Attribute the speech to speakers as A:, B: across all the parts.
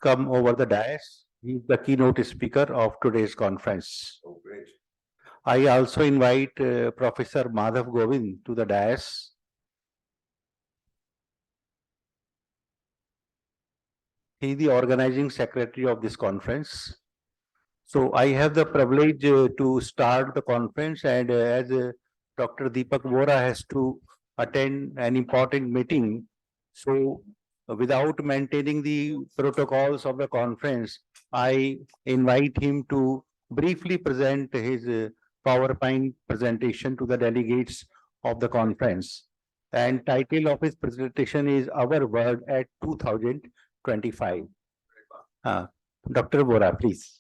A: come over the dais. He is the keynote speaker of today's conference.
B: Oh, great.
A: I also invite Professor Madhav Govind to the dais. He is the organizing secretary of this conference. So I have the privilege to start the conference, and as Dr. Deepak Vora has to attend an important meeting, so without maintaining the protocols of the conference, I invite him to briefly present his PowerPoint presentation to the delegates of the conference. And title of his presentation is Our World at 2025. Dr. Vora, please.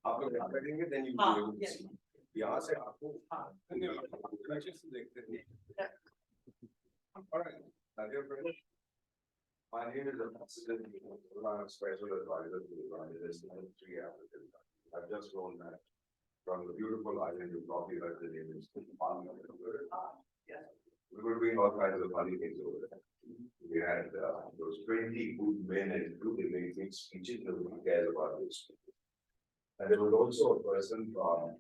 B: आप लोग यहाँ बैठेंगे then you will be able to see. यहाँ से आपको All right. Dear friends, my name is Vasant. I'm a special advisor to the Prime Minister in 3 African countries. I've just flown back from the beautiful island you probably heard the name is Kunj. We were doing all kinds of funny things over there. We had those 20 good men and two amazing speeches that we cared about this. And there was also a person from,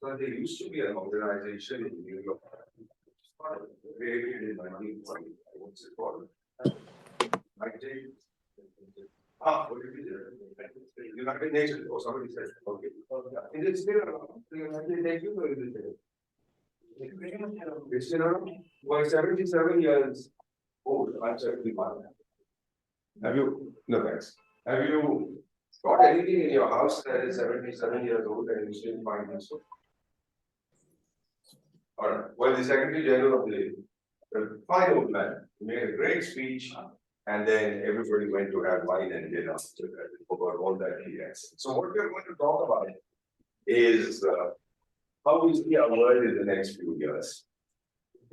B: so there used to be an organization in New York, created in 1920. What's it called? What did you say? United Nations, or somebody said, okay. Is it still around? The United Nations, or is it there? It's still around? Well, 77 years old. I'm 71. Have you, no thanks. Have you got anything in your house that is 77 years old and you still find useful? All right. Well, the Secretary General of the fine old man made a great speech, and then everybody went to have wine and dinner about all that he has. So what we're going to talk about is how we see our world in the next few years.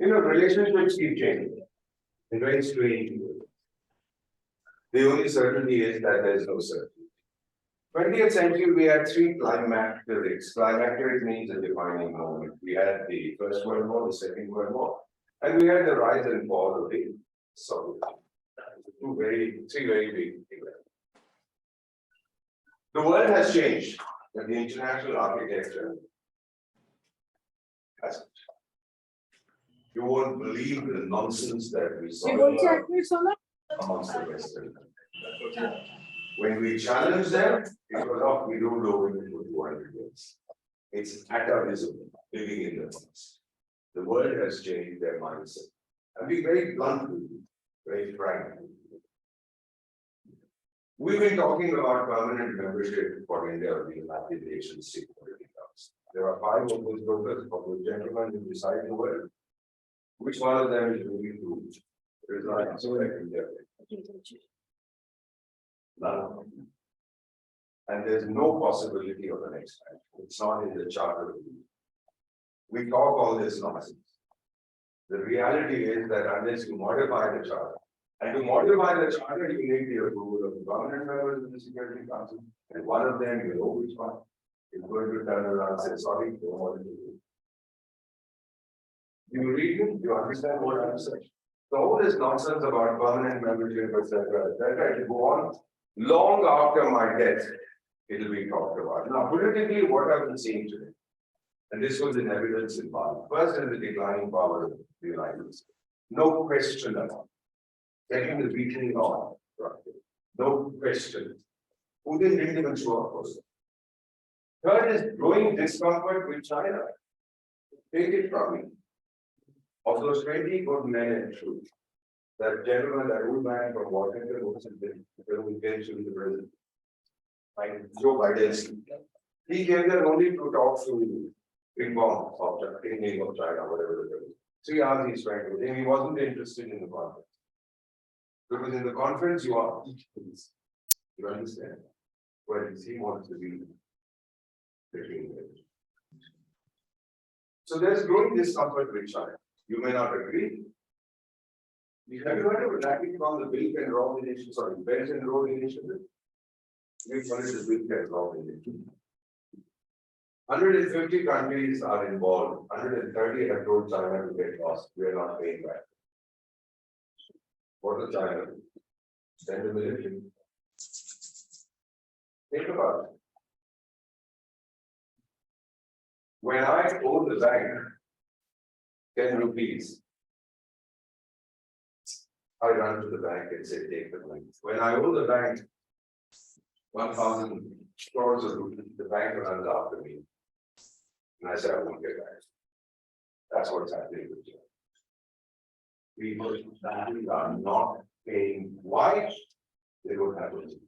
B: You know, relationships keep changing in very strange ways. The only certainty is that there is no certainty. 20th century, we had 3 climacterics. Climacteric means a defining moment. We had the First World War, the Second World War, and we had the rise and fall of the Soviet Union. 3 very big events. The world has changed, and the international architecture hasn't. You won't believe the nonsense that we saw amongst the Western countries. When we challenge them, it was not, we don't know when it was 200 years. It's atavism, living in the past. The world has changed their mindset. I'll be very blunt with you, very frank. We've been talking about permanent membership for India of the United Nations Security Council. There are 5 of those brokers, of those gentlemen who decide the world. Which one of them is willing to resign so that India? None. And there's no possibility of an expansion. It's not in the charter. We talk all this nonsense. The reality is that unless you modify the charter, and to modify the charter, you need the approval of the permanent members of the Security Council, and one of them, you know which one, is going to turn around and say, sorry, don't want to do it. You read it, you understand what I'm saying. So all this nonsense about permanent membership, etc., it will go on. Long after my death, it will be talked about. Now, politically, what I've been seeing today, and this was in evidence in Parliament, first is the declining power of the United States. No question about it. Second is weakening on. No question. Putin didn't even show up for it. Third is growing discomfort with China. Take it from me. Of those 20 good men and truth, that gentleman, that old man from Washington, who came to the president, like Joe Biden, he came there only to talk to reform of China, thinking of China, whatever it is. 3 hours he spent with him. He wasn't interested in the conference. Because in the conference, you are each piece. You understand? Whereas he wants to be between them. So there's growing discomfort with China. You may not agree. Have you heard of attacking from the Belt and Road Initiative? Sorry, Belt and Road Initiative? We call it the Belt and Road Initiative. 150 countries are involved. 130 have told China to get lost. We are not paying back. What does China do? Send the military. Think about it. When I owe the bank 10 rupees, I run to the bank and say, take the money. When I owe the bank 1,000 crores of rupees, the bank runs after me. And I say, I won't get back. That's what's happening with you. People are not paying. Why? They don't have it.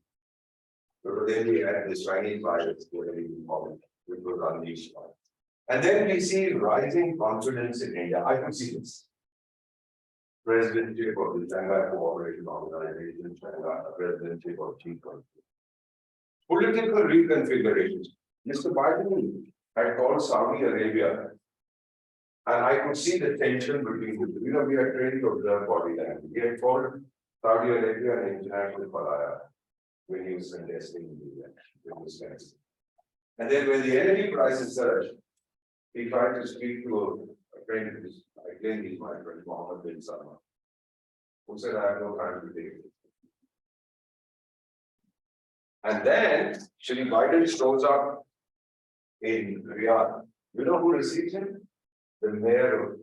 B: But then we had this Chinese virus, which was unleashed. And then we see rising confidence in India. I can see this. Presidency of the Shanghai Cooperation Organization, presidency of G20. Political reconfigurations. Mr. Biden had called Saudi Arabia, and I could see the tension between the two. We are trained to observe body language. He had called Saudi Arabia an international pariah when he was contesting in the election. And then when the energy prices surged, he tried to speak to a friend, again, he's my friend, Mohammed bin Salman, who said, I have no time to take it. And then Shri Biden shows up in Riyadh. You know who receives him? The mayor of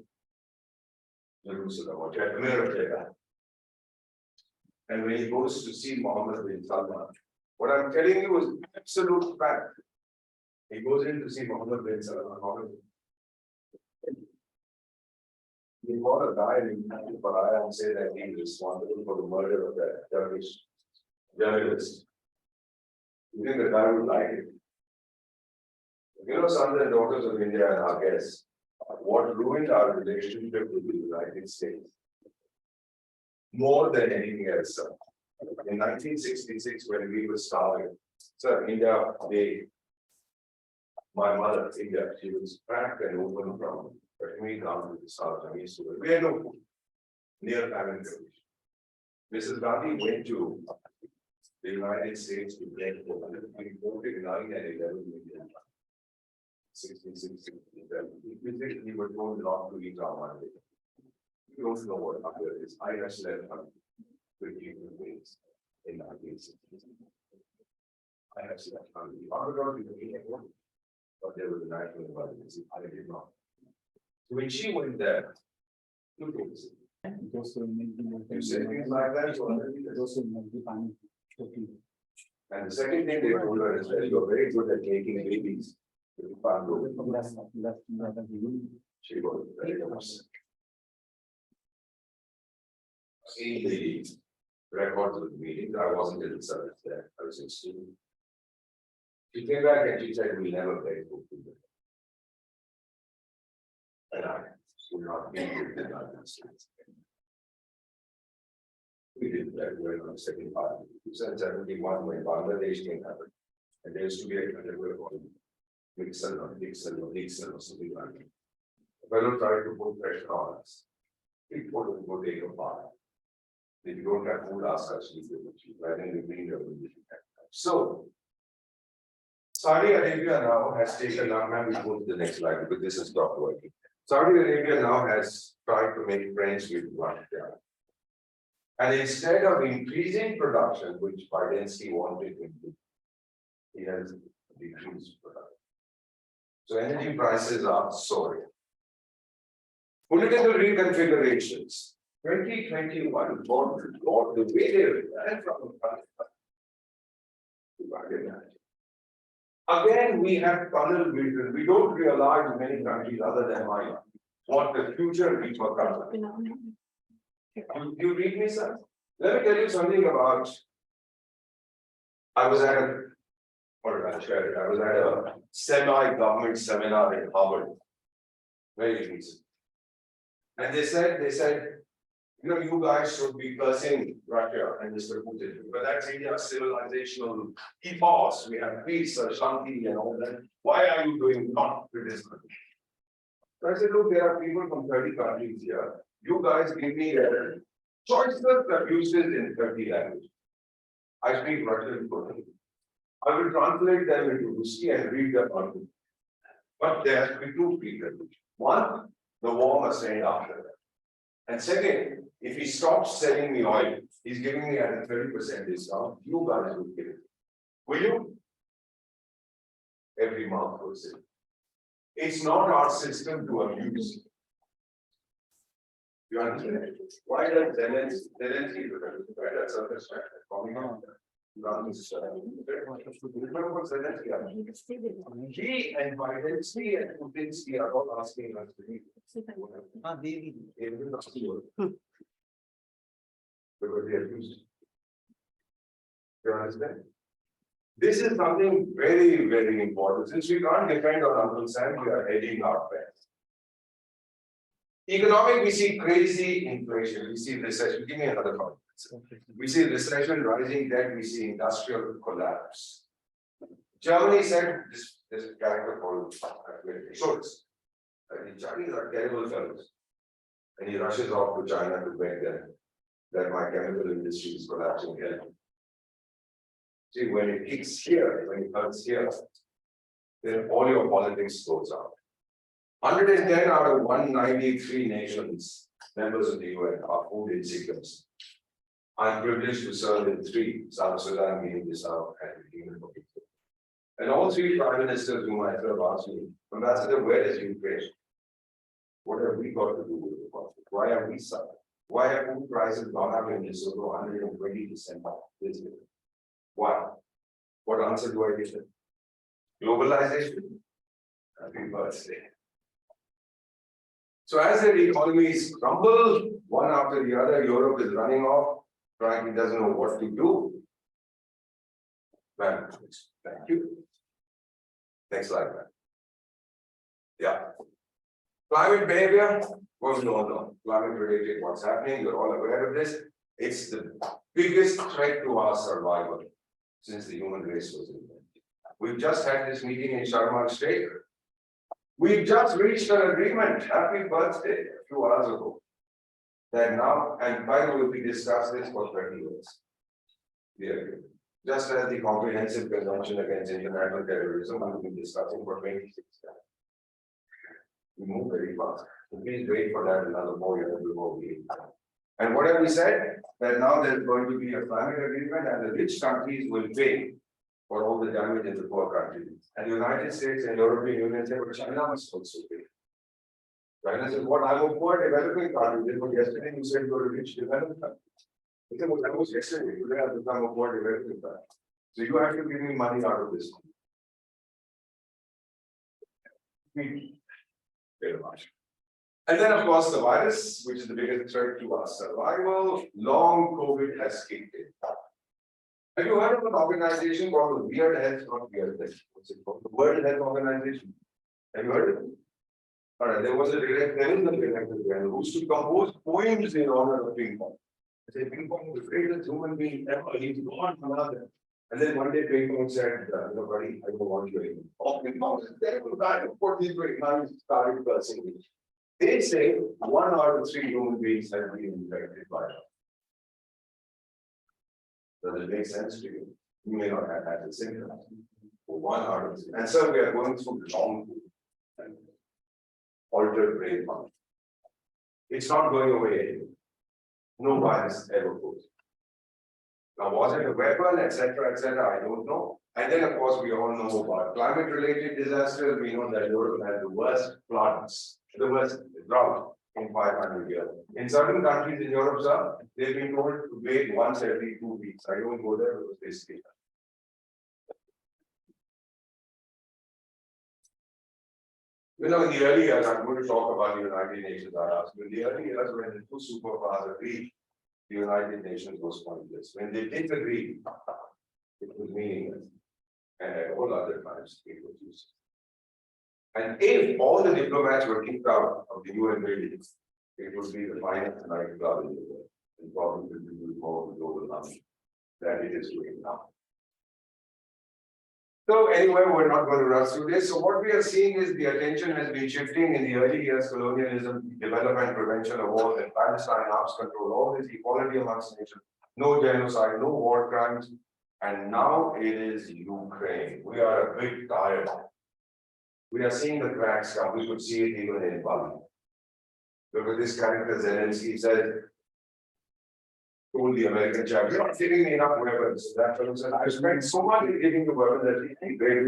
B: Jerusalem, or the mayor of Jeddah. And when he goes to see Mohammed bin Salman, what I'm telling you is absolute fact. He goes in to see Mohammed bin Salman. He called a guy in Pariah and said that he is responsible for the murder of that Turkish journalist. You think the guy would like it? You know, sons and daughters of India and our guests, what ruined our relationship with the United States more than anything else, sir. In 1966, when we were starving, sir, India, my mother, India, she was cracked and open from Kashmir down to the south and east. We had no food, near famine condition. Mrs. Gandhi went to the United States to get we voted 9 and 11 million. 66, 67. We were told not to eat our money. We don't know what hunger is. I wrestled with human beings in 1960s. I have slept hungry. But there was a national emergency. I did not. So when she went there, two things. You said things like that. And the second thing they told her is that you're very good at making babies. She was very upset. See the records of the meetings. I wasn't in the service there. I was in student. She came back and she said, we'll never pay for food. And I would not be with the United States. We did that well on the second part. 2071 when Bangladesh came happen. And there used to be a category called Nixon or something like that. The fellow tried to put pressure on us. People would go take a part. If you don't have food, ask us to give it to you. I think we bring the So Saudi Arabia now has taken up, and we go to the next slide because this is not working. Saudi Arabia now has tried to make friends with Russia. And instead of increasing production, which Biden wanted him to, he has decreased production. So energy prices are soaring. Political reconfigurations. 2021, Lord, the way they ran from again, we have tunnel vision. We don't realize in many countries other than mine what the future repercussions. You read me, sir? Let me tell you something about. I was at a semi-government seminar in Harvard very recently. And they said, you know, you guys should be cursing Russia and Mr. Putin, but that's India's civilizational ethos. We have peace, shanti, and all that. Why are you doing not criticism? So I said, look, there are people from 30 countries here. You guys give me choices that uses in 30 languages. I speak Russian fluently. I will translate them into Ruski and read them on. But there has to be two people. One, the war must end after that. And second, if he stops selling me oil, He's giving me at a 30% discount. You guys will give it. Will you? Every month goes in. It's not our system to abuse. You understand? Why does Zelensky do that? Why does understand? He and Virendra and Kunj are all asking us to leave. Because they are used. You understand? This is something very, very important. Since we can't depend on Uncle Sam, we are hedging our bets. Economic, we see crazy inflation, we see recession. Give me another point. We see recession, rising debt, we see industrial collapse. Germany said this character called Schultz. The Chinese are terrible fellows. And he rushes off to China to beg them that my chemical industry is collapsing here. See, when it kicks here, when it hurts here, then all your politics goes out. 110 out of 193 nations, members of the UN, are food inseekers. I'm privileged to serve in 3, South Sudan, Guinea-Bissau, and Yemen. And all 3 prime ministers whom I have asked me, Ambassador, where is Ukraine? What have we got to do with the conflict? Why are we suffering? Why have food prices gone up in Lesotho 120% this year? Why? What answer do I give them? Globalization? Happy birthday. So as the economies crumble, one after the other, Europe is running off, trying, doesn't know what to do. Well, thank you. Next slide, man. Yeah. Climate behavior, well, no. Climate related, what's happening, you're all aware of this. It's the biggest threat to our survival since the human race was invented. We've just had this meeting in Sharm el-Sheikh. We've just reached an agreement, happy birthday, a few hours ago. That now, and by the way, we discussed this for 30 years. The agreement. Just as the Comprehensive Convention Against International Terrorism, we've been discussing for 26 years. We move very fast. So please wait for that another 4 years before we. And what have we said? That now there's going to be a climate agreement and the rich countries will pay for all the damage in the poor countries. And the United States and European Union said, well, China must also pay. China said, what, I'm a poor developing country. But yesterday you said you're a rich developing country. He said, well, that was yesterday. Today I've become a poor developing country. So you have to give me money out of this. Very much. And then, of course, the virus, which is the biggest threat to our survival, long COVID has kicked in. Have you heard of an organization called the Weird Health, not Weird Health, what's it called? The World Health Organization. Have you heard of it? All right, there is a director who used to compose poems in honor of ping pong. They say ping pong is the greatest human being ever, he's gone another. And then one day ping pong said, buddy, I don't want you anymore. Oh, ping pong is a terrible guy, of course he's great. Now he started cursing me. They say 1 out of 3 human beings have been infected by it. Does it make sense to you? You may not have had the symptoms. 1 out of 3. And so we are going through long and altered brain function. It's not going away anymore. No virus ever goes. Now, was it a weapon, etc., etc.? I don't know. And then, of course, we all know about climate-related disasters. We know that Europe had the worst floods, the worst drought in 500 years. In certain countries in Europe, sir, they've been told to wait once every 2 weeks. I don't go there because they stay. You know, in the early years, I'm going to talk about the United Nations. In the early years, when the 2 superpowers agreed, the United Nations was pointless. When they disagreed, it was meaningless. And at all other times, it was useless. And if all the diplomats were kicked out of the UN buildings, it would be the finest nightclub in the world. And probably will be more global harmony than it is doing now. So anyway, we're not going to rush through this. So what we are seeing is the attention has been shifting in the early years, colonialism, development, prevention of wars, and Palestine, arms control, all this equality amongst nations, no genocide, no war crimes. And now it is Ukraine. We are a bit tired. We are seeing the cracks come. We could see it even in Bali. Look at this character, Zelensky said, told the American chap, "You're not giving me enough weapons." That fellow said, "I spent so much in giving you weapons that you very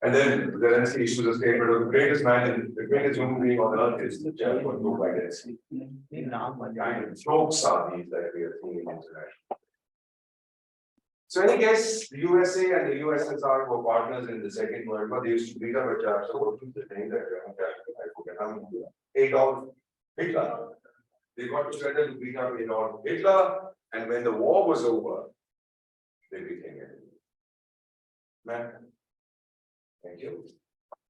B: And then Zelensky issues a statement of the greatest man, the greatest human being on earth is the Joe Biden. Kind of jokes are these that we are seeing internationally. So any case, the USA and the USSR were partners in the Second World War. They used to beat up a chap. So what was the name that I forget? Adolf Hitler. They got together to beat up Adolf Hitler, and when the war was over, they became enemies. Man. Thank you.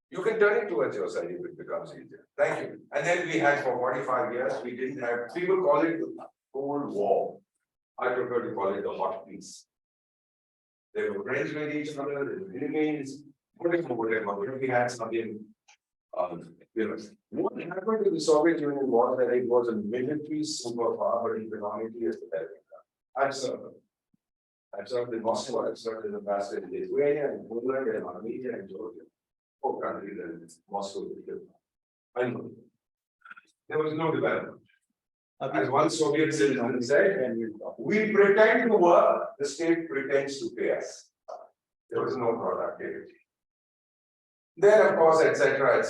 B: You can turn it towards your side if it becomes easier. Thank you. And then we had for 45 years, we didn't have, people call it the Cold War. I prefer to call it the hot peace. They were friends with each other, they were enemies, whatever. We had something, what happened to the Soviet Union was that it was a military superpower, but economically as the I've served in Moscow, I've served as ambassador in Lithuania, in Poland, and Armenia, and Georgia. 4 countries and Moscow. I know. There was no development. As one Soviet citizen said, we pretend to work, the state pretends to pay us. There was no productivity. Then, of course, etc.,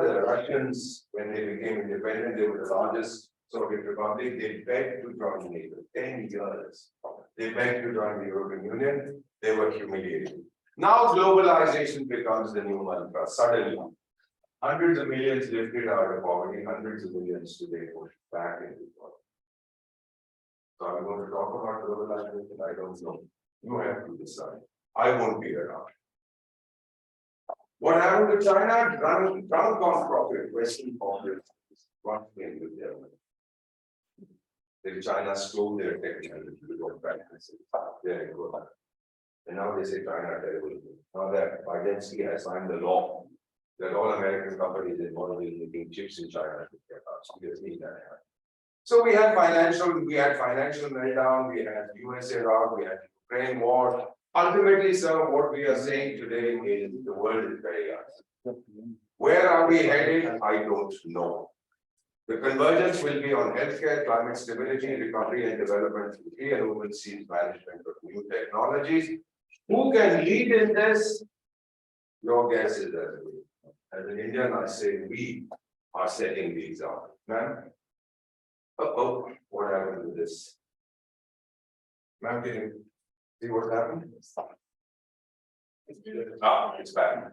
B: the Russians, when they became independent, they were the largest Soviet republic. They begged to join NATO. 10 years. They begged to join the European Union. They were humiliated. Now globalization becomes the new mantra. Suddenly, hundreds of millions lifted out of poverty, hundreds of millions today pushed back into poverty. So I'm going to talk about globalization. I don't know. You have to decide. I won't be around. What happened to China? Drunk on profit, Western profit, what came with them? China stole their technology practices. Very good. And now they say China terrible. Now that Biden has signed the law that all American companies involved in making chips in China should get out. So we have seen that happen. So we had financial meltdown, we had USA rout, we had Ukraine war. Ultimately, sir, what we are saying today is the world is very young. Where are we headed? I don't know. The convergence will be on healthcare, climate stability, recovery and development through free and open seas management of new technologies. Who can lead in this? Your guess is as an Indian, I say we are setting the example. Ma'am? What happened to this? Ma'am, can you see what happened? It's bad.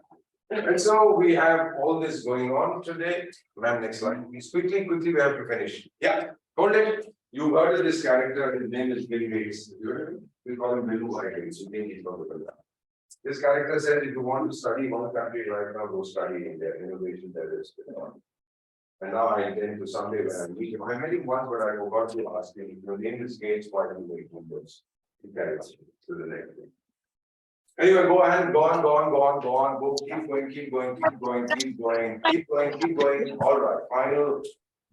B: And so we have all this going on today. Ma'am, next slide. Please quickly, we have to finish. Yeah, hold it. You heard of this character, his name is Bill Gates. We call him Bill Gates. This character said, if you want to study one country right now, go study India, innovation that is going on. And now I intend to someday when I meet him. I met him once, but I forgot to ask him, your name is Gates, why do you make windows? He carries to the next thing. Anyway, go on, go, keep going. All right, final.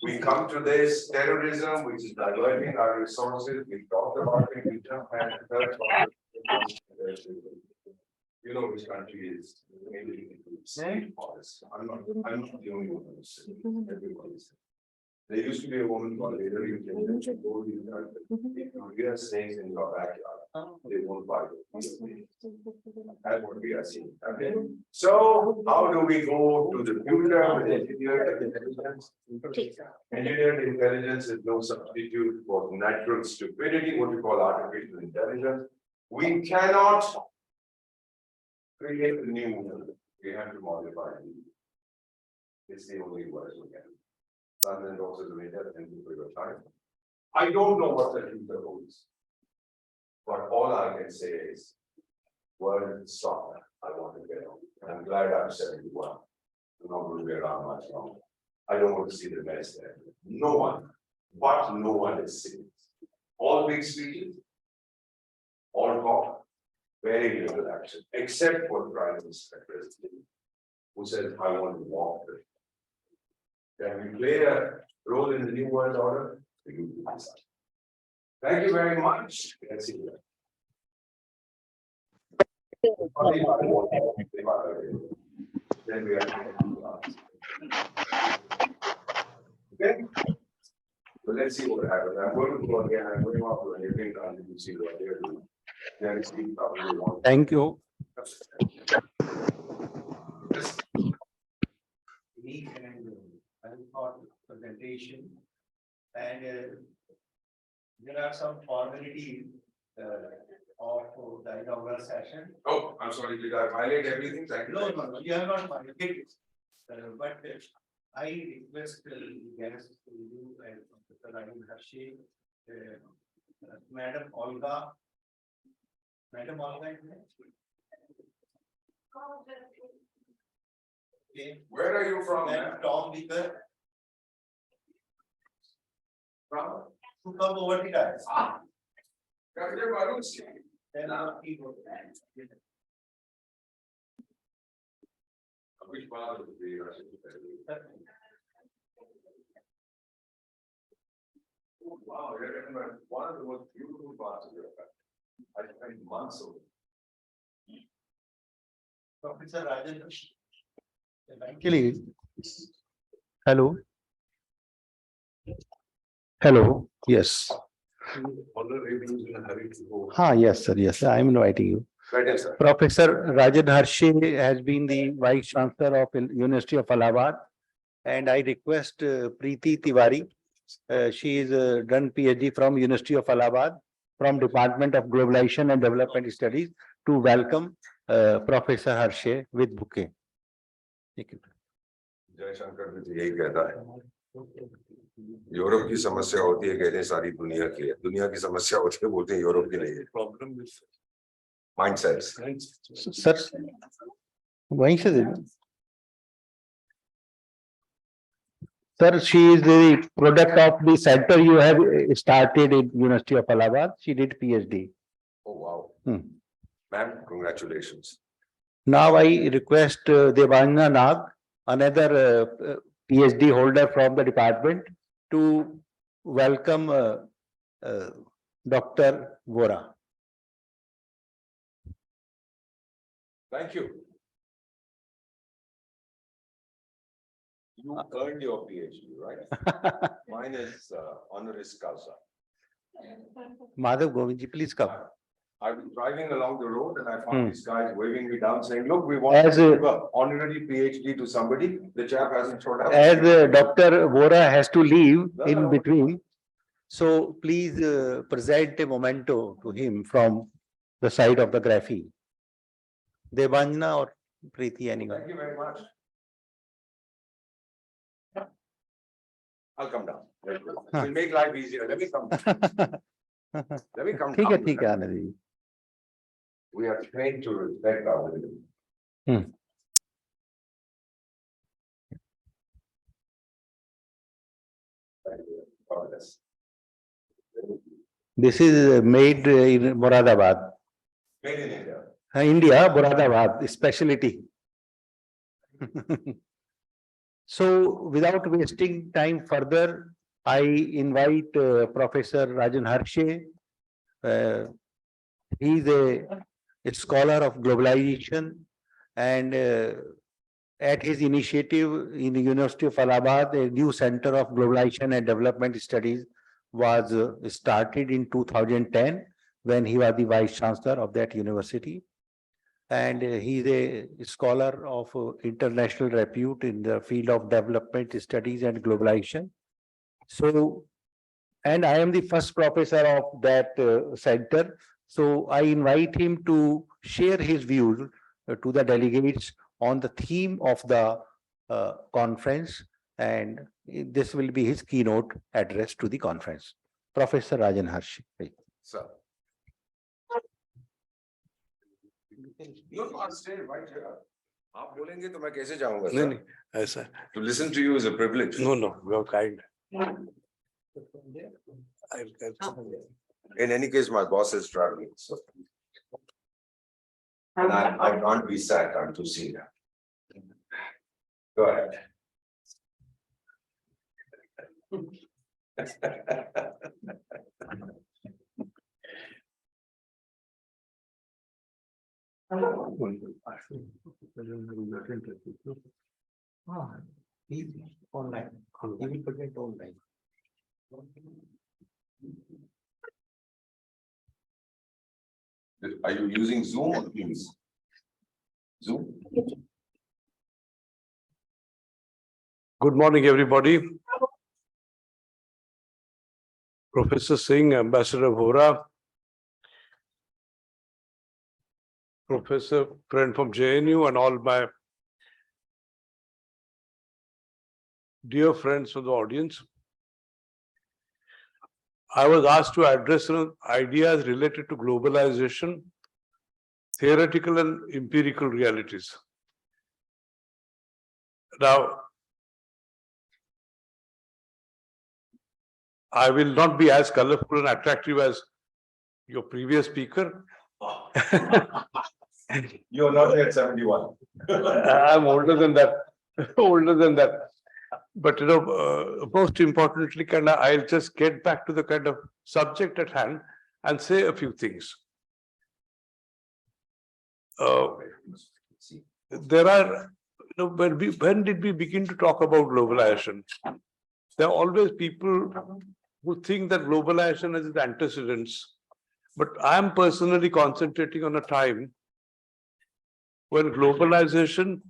B: We come to this terrorism, which is diverting our resources. We talked about it, we jump and third topic. You know which country is policy. I'm not the only one who said it. Everybody said. There used to be a woman called Later you can go you have snakes in your backyard. They won't bite you. That's what we are seeing. Okay. So how do we go to the future with engineered intelligence? Engineered intelligence is no substitute for natural stupidity, what we call artificial intelligence. We cannot create a new one. We have to modify it. It's the only word we can. Sons and daughters of India, thank you for your time. I don't know what the future holds, but all I can say is, world stop. I want to get on. I'm glad I'm 71. I'm not going to be around much longer. I don't want to see the mess there. No one is serious. All big speeches, all talk, very little action, except for the Prime Minister and President, who says, I want to walk with. Can we play a role in the new world order? Thank you very much. Let's see you. Then we are okay. So let's see what happens. I'm going to go again. I'm going off to a living country to see what they're doing. They're speaking probably wrong.
A: Thank you.
C: Unique and well-thought presentation, and there are some formalities of the inaugural session.
B: Oh, I'm sorry, did I violate everything? Thank you.
C: No, you have not violated, but I request guests to you and Dr. Rajan, Harshe, Madam Olga. Madam Olga is there? Okay.
B: Where are you from?
C: And Tom Beaker
B: From?
C: to come over the dais.
B: Dr. Varun Singh.
C: Then our keyboard.
B: Which part of the Harshe? Oh, wow, you're in one of the most beautiful parts of your country. I spent months over.
C: Professor Rajan.
A: Actually, hello. Hello. Yes. Yes, sir. Yes, I am inviting you.
B: Right, sir.
A: Professor Rajan Harshe has been the Vice Chancellor of University of Allahabad, and I request Preeti Tiwari. She is done PhD from University of Allahabad, from Department of Globalization and Development Studies, to welcome Professor Harshe with bouquet. Thank you.
B: जय शंकर भी तो यही कहता है Europe की समस्या होती है कहते हैं सारी दुनिया की है दुनिया की समस्या होती है बोलते हैं यूरोप की नहीं है प्रॉब्लम माइंडसेट्स
A: सर वहीं से दे Sir, she is the product of the center you have started in University of Allahabad. She did PhD.
B: Oh wow. Ma'am, congratulations.
A: Now I request Devanya Nag, another PhD holder from the department, to welcome Dr. Vora.
B: Thank you. You earned your PhD, right? Mine is honoris causa.
A: Madhav, Govind, please come.
B: I was driving along the road and I found these guys waving me down saying, look, we want
A: As
B: to give an honorary PhD to somebody. The chap hasn't showed up.
A: As Dr. Vora has to leave in between, so please present a memento to him from the side of the GREFI. Devanya or Preeti, anyone?
B: Thank you very much. I'll come down. We'll make life easier. Let me come down. Let me come down.
A: ठीक है आने दीजिए.
B: We are trained to respect our women.
A: This is made in Moradabad.
B: Made in India.
A: India, Moradabad, specialty. So, without wasting time further, I invite Professor Rajan Harshe. He is a scholar of globalization, and at his initiative in the University of Allahabad, a new Center of Globalization and Development Studies was started in 2010 when he was the Vice Chancellor of that university. And he is a scholar of international repute in the field of development studies and globalization. So, and I am the first professor of that center. So I invite him to share his views to the delegates on the theme of the conference, and this will be his keynote address to the conference. Professor Rajan Harshe.
B: Sir. No, I'll stay right here. आप बोलेंगे तो मैं कैसे जाऊंगा?
D: नहीं ऐसा.
B: To listen to you is a privilege.
D: No, you are kind.
B: In any case, my boss is traveling, so. And I can't be sat, I'm too senior. Go ahead.
C: Easy, online. He will present online.
B: Are you using Zoom or Teams? Zoom?
D: Good morning, everybody. Professor Singh, Ambassador Vora, Professor friend from JNU, and all my dear friends from the audience. I was asked to address ideas related to globalization, theoretical and empirical realities. Now, I will not be as colorful and attractive as your previous speaker.
B: You are not yet 71.
D: I'm older than that. Older than that. But most importantly, I'll just get back to the kind of subject at hand and say a few things. There are, when did we begin to talk about globalization? There are always people who think that globalization has its antecedents, but I am personally concentrating on a time when globalization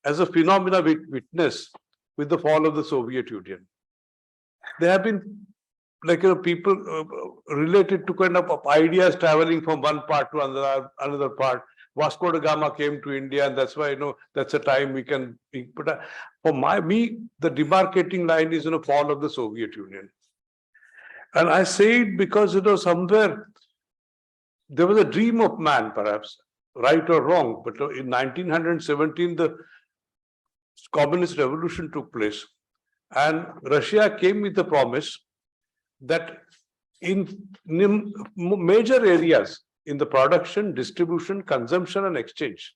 D: as a phenomena we witnessed with the fall of the Soviet Union. There have been people related to kind of ideas traveling from one part to another part. Vasco da Gama came to India, and that's why that's a time we can. But for me, the demarcating line is fall of the Soviet Union, and I say it because somewhere there was a dream of man, perhaps right or wrong, but in 1917 the communist revolution took place, and Russia came with the promise that in major areas in the production, distribution, consumption and exchange,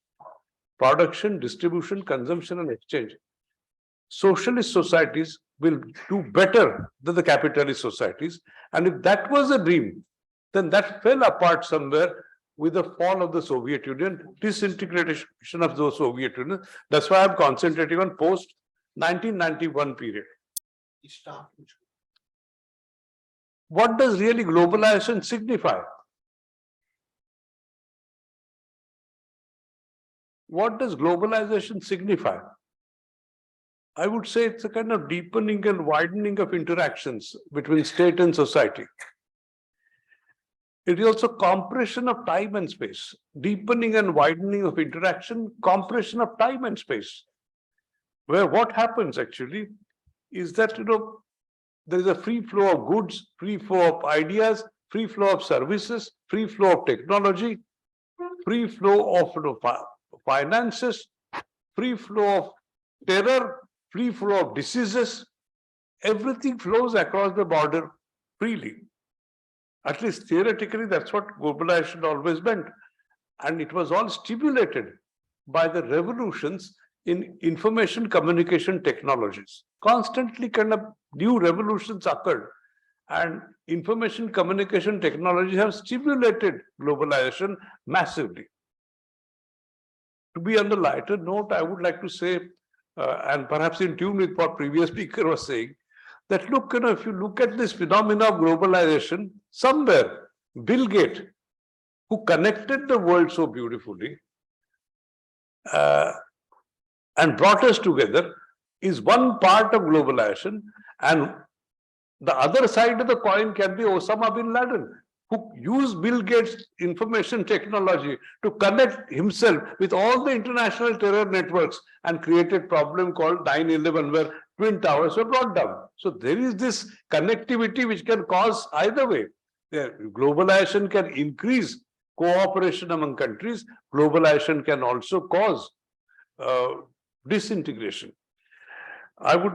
D: socialist societies will do better than the capitalist societies. And if that was a dream, then that fell apart somewhere with the fall of the Soviet Union, disintegration of the Soviet Union. That's why I'm concentrating on post-1991 period. What does really globalization signify? What does globalization signify? I would say it's a kind of deepening and widening of interactions between state and society. It is also compression of time and space, deepening and widening of interaction, compression of time and space, where what happens actually is that, there is a free flow of goods, free flow of ideas, free flow of services, free flow of technology, free flow of finances, free flow of terror, free flow of diseases. Everything flows across the border freely. At least theoretically, that's what globalization always meant. And it was all stimulated by the revolutions in information communication technologies. Constantly kind of new revolutions occurred, and information communication technologies have stimulated globalization massively. To be on the lighter note, I would like to say, and perhaps in tune with what previous speaker was saying, that look, if you look at this phenomena of globalization, somewhere Bill Gates, who connected the world so beautifully and brought us together, is one part of globalization, and the other side of the coin can be Osama bin Laden, who used Bill Gates' information technology to connect himself with all the international terror networks and created a problem called 9/11, where Twin Towers were brought down. So there is this connectivity which can cause either way. Globalization can increase cooperation among countries. Globalization can also cause disintegration. I would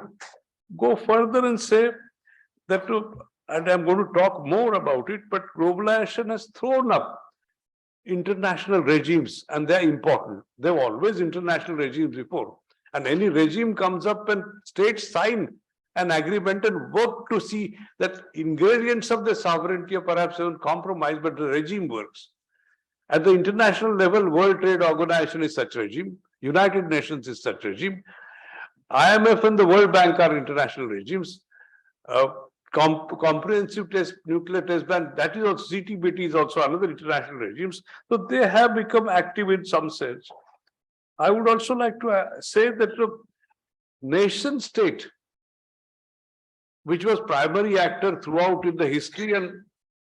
D: go further and say that, and I'm going to talk more about it, but globalization has thrown up international regimes, and they're important. There were always international regimes before. And any regime comes up and states sign an agreement and work to see that ingredients of the sovereignty are perhaps even compromised, but the regime works. At the international level, World Trade Organization is such regime, United Nations is such regime, IMF and the World Bank are international regimes. comprehensive nuclear test ban, that is also CTBT is also another international regimes. So they have become active in some sense. I would also like to say that the nation state, which was primary actor throughout in the history, and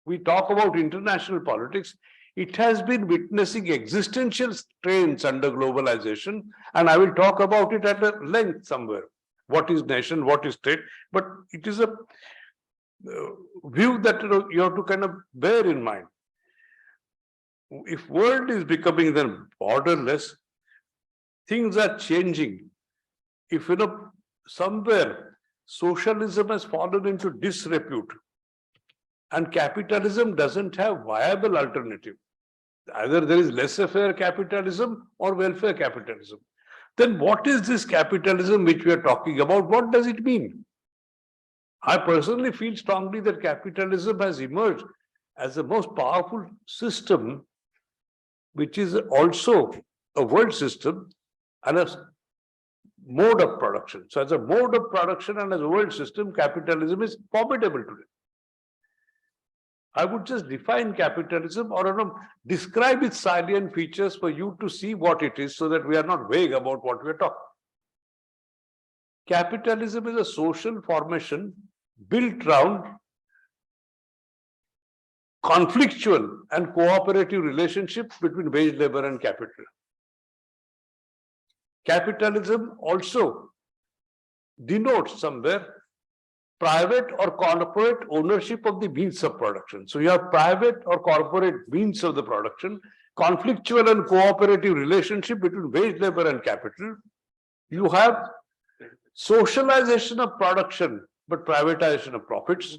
D: we talk about international politics, it has been witnessing existential strains under globalization, and I will talk about it at a length somewhere. What is nation, what is state, but it is a view that you have to kind of bear in mind. If world is becoming then borderless, things are changing. If somewhere socialism has fallen into disrepute and capitalism doesn't have viable alternative, either there is laissez-faire capitalism or welfare capitalism, then what is this capitalism which we are talking about? What does it mean? I personally feel strongly that capitalism has emerged as the most powerful system, which is also a world system and a mode of production. So as a mode of production and as a world system, capitalism is formidable today. I would just define capitalism or describe its salient features for you to see what it is so that we are not vague about what we are talking. Capitalism is a social formation built around conflictual and cooperative relationships between wage labor and capital. Capitalism also denotes somewhere private or corporate ownership of the means of production. So you have private or corporate means of the production, conflictual and cooperative relationship between wage labor and capital. You have socialization of production, but privatization of profits.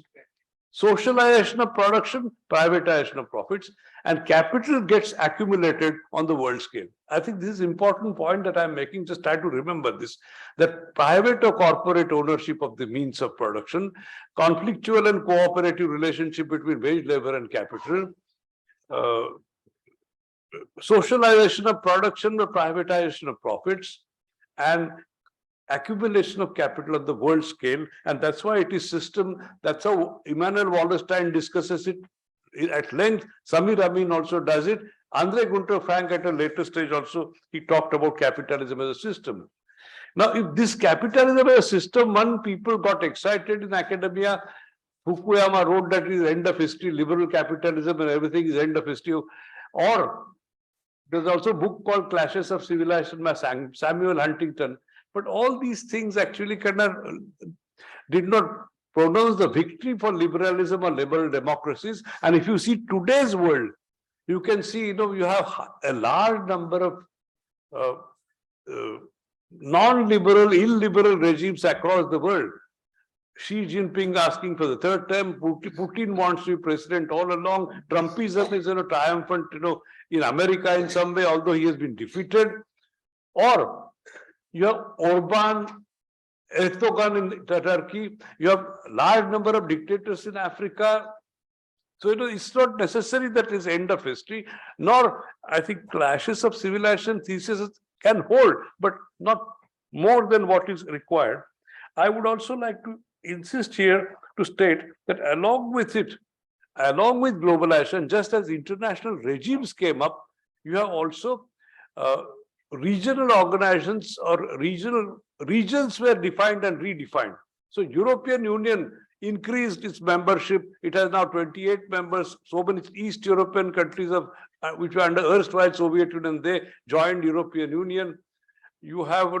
D: Socialization of production, privatization of profits, and capital gets accumulated on the world scale. I think this is an important point that I'm making. Just try to remember this, that private or corporate ownership of the means of production, conflictual and cooperative relationship between wage labor and capital, socialization of production or privatization of profits, and accumulation of capital at the world scale. And that's why it is system. That's how Immanuel Wallerstein discusses it at length. Samir Amin also does it. Andre Gunter Frank at a later stage also, he talked about capitalism as a system. Now, if this capitalism as a system, people got excited in academia. Fukuyama wrote that it is end of history, liberal capitalism and everything is end of history. Or there's also a book called Clashes of Civilization by Samuel Huntington. But all these things actually kind of did not pronounce the victory for liberalism or liberal democracies. And if you see today's world, you can see, you have a large number of non-liberal, illiberal regimes across the world. Xi Jinping asking for the third term. Putin wants to be president all along. Trumpism is triumphant, in America in some way, although he has been defeated. Or you have Orban, Erdogan in Turkey. You have a large number of dictators in Africa. So, it's not necessary that it's end of history, nor I think clashes of civilization thesis can hold, but not more than what is required. I would also like to insist here to state that along with globalization, just as international regimes came up, you have also regional organizations or regions were defined and redefined. So European Union increased its membership. It has now 28 members. So many East European countries which were under erstwhile Soviet Union, they joined European Union. You have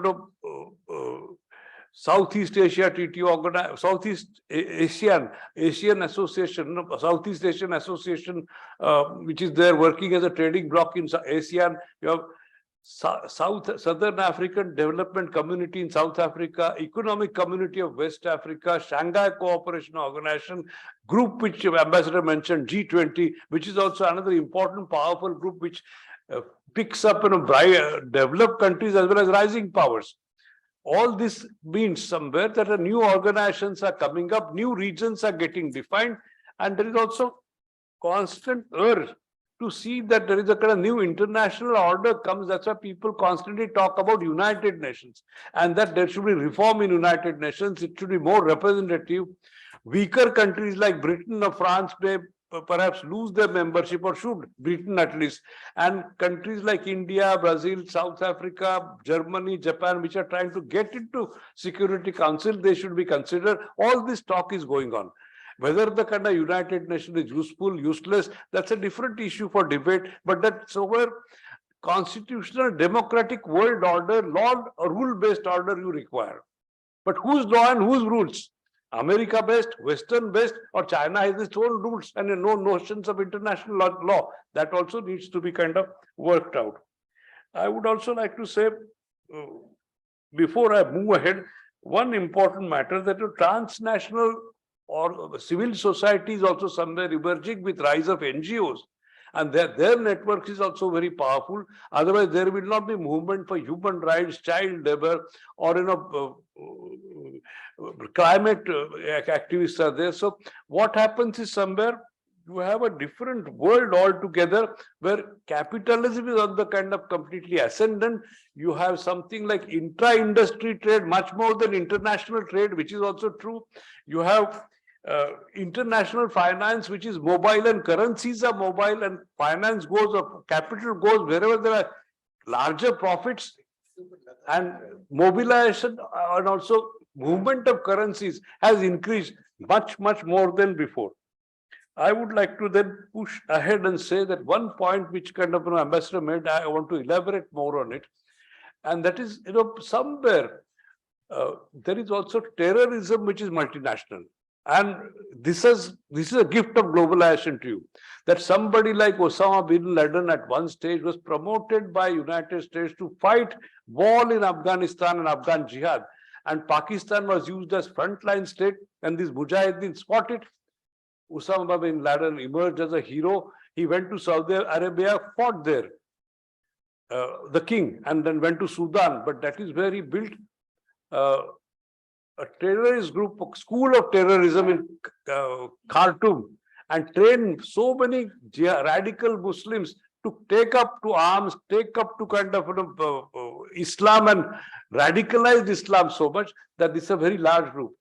D: Southeast Asia Treaty Southeast Asian Association, Southeast Asian Association, which is there working as a trading bloc in ASEAN. You have Southern African Development Community in South Africa, Economic Community of West Africa, Shanghai Cooperation Organization, group which Ambassador mentioned, G20, which is also another important, powerful group which picks up developed countries as well as rising powers. All this means somewhere that new organizations are coming up, new regions are getting defined, and there is also constant urge to see that there is a kind of new international order comes. That's why people constantly talk about United Nations and that there should be reform in United Nations. It should be more representative, Weaker countries like Britain or France may perhaps lose their membership, or should, Britain at least. And countries like India, Brazil, South Africa, Germany, Japan, which are trying to get into Security Council, they should be considered. All this talk is going on. Whether the kind of United Nations is useful, useless, that's a different issue for debate. But that's over constitutional democratic world order, law or rule-based order you require. But whose law and whose rules? America based, Western based, or China has its own rules and no notions of international law. That also needs to be kind of worked out. I would also like to say, before I move ahead, one important matter, that a transnational or civil society is also somewhere emerging with rise of NGOs. And their network is also very powerful. Otherwise, there will not be movement for human rights, child labor, or climate activists are there. So what happens is somewhere you have a different world altogether, where capitalism is on the kind of completely ascendant. You have something like intra-industry trade, much more than international trade, which is also true. You have international finance, which is mobile, and currencies are mobile, and finance goes, or capital goes wherever there are larger profits, and mobilization and also movement of currencies has increased much more than before. I would like to then push ahead and say that one point which kind of Ambassador made, I want to elaborate more on it, and that is, somewhere there is also terrorism which is multinational. And this is a gift of globalization to you, that somebody like Osama bin Laden at one stage was promoted by United States to fight war in Afghanistan and Afghan jihad. And Pakistan was used as frontline state, and these Mujahideen spotted. Osama bin Laden emerged as a hero. He went to Saudi Arabia, fought there, the king, and then went to Sudan. But that is where he built a terrorist group, a school of terrorism in Khartoum, and trained so many radical Muslims to take up to arms, take up to kind of Islam, and radicalized Islam so much that this is a very large group.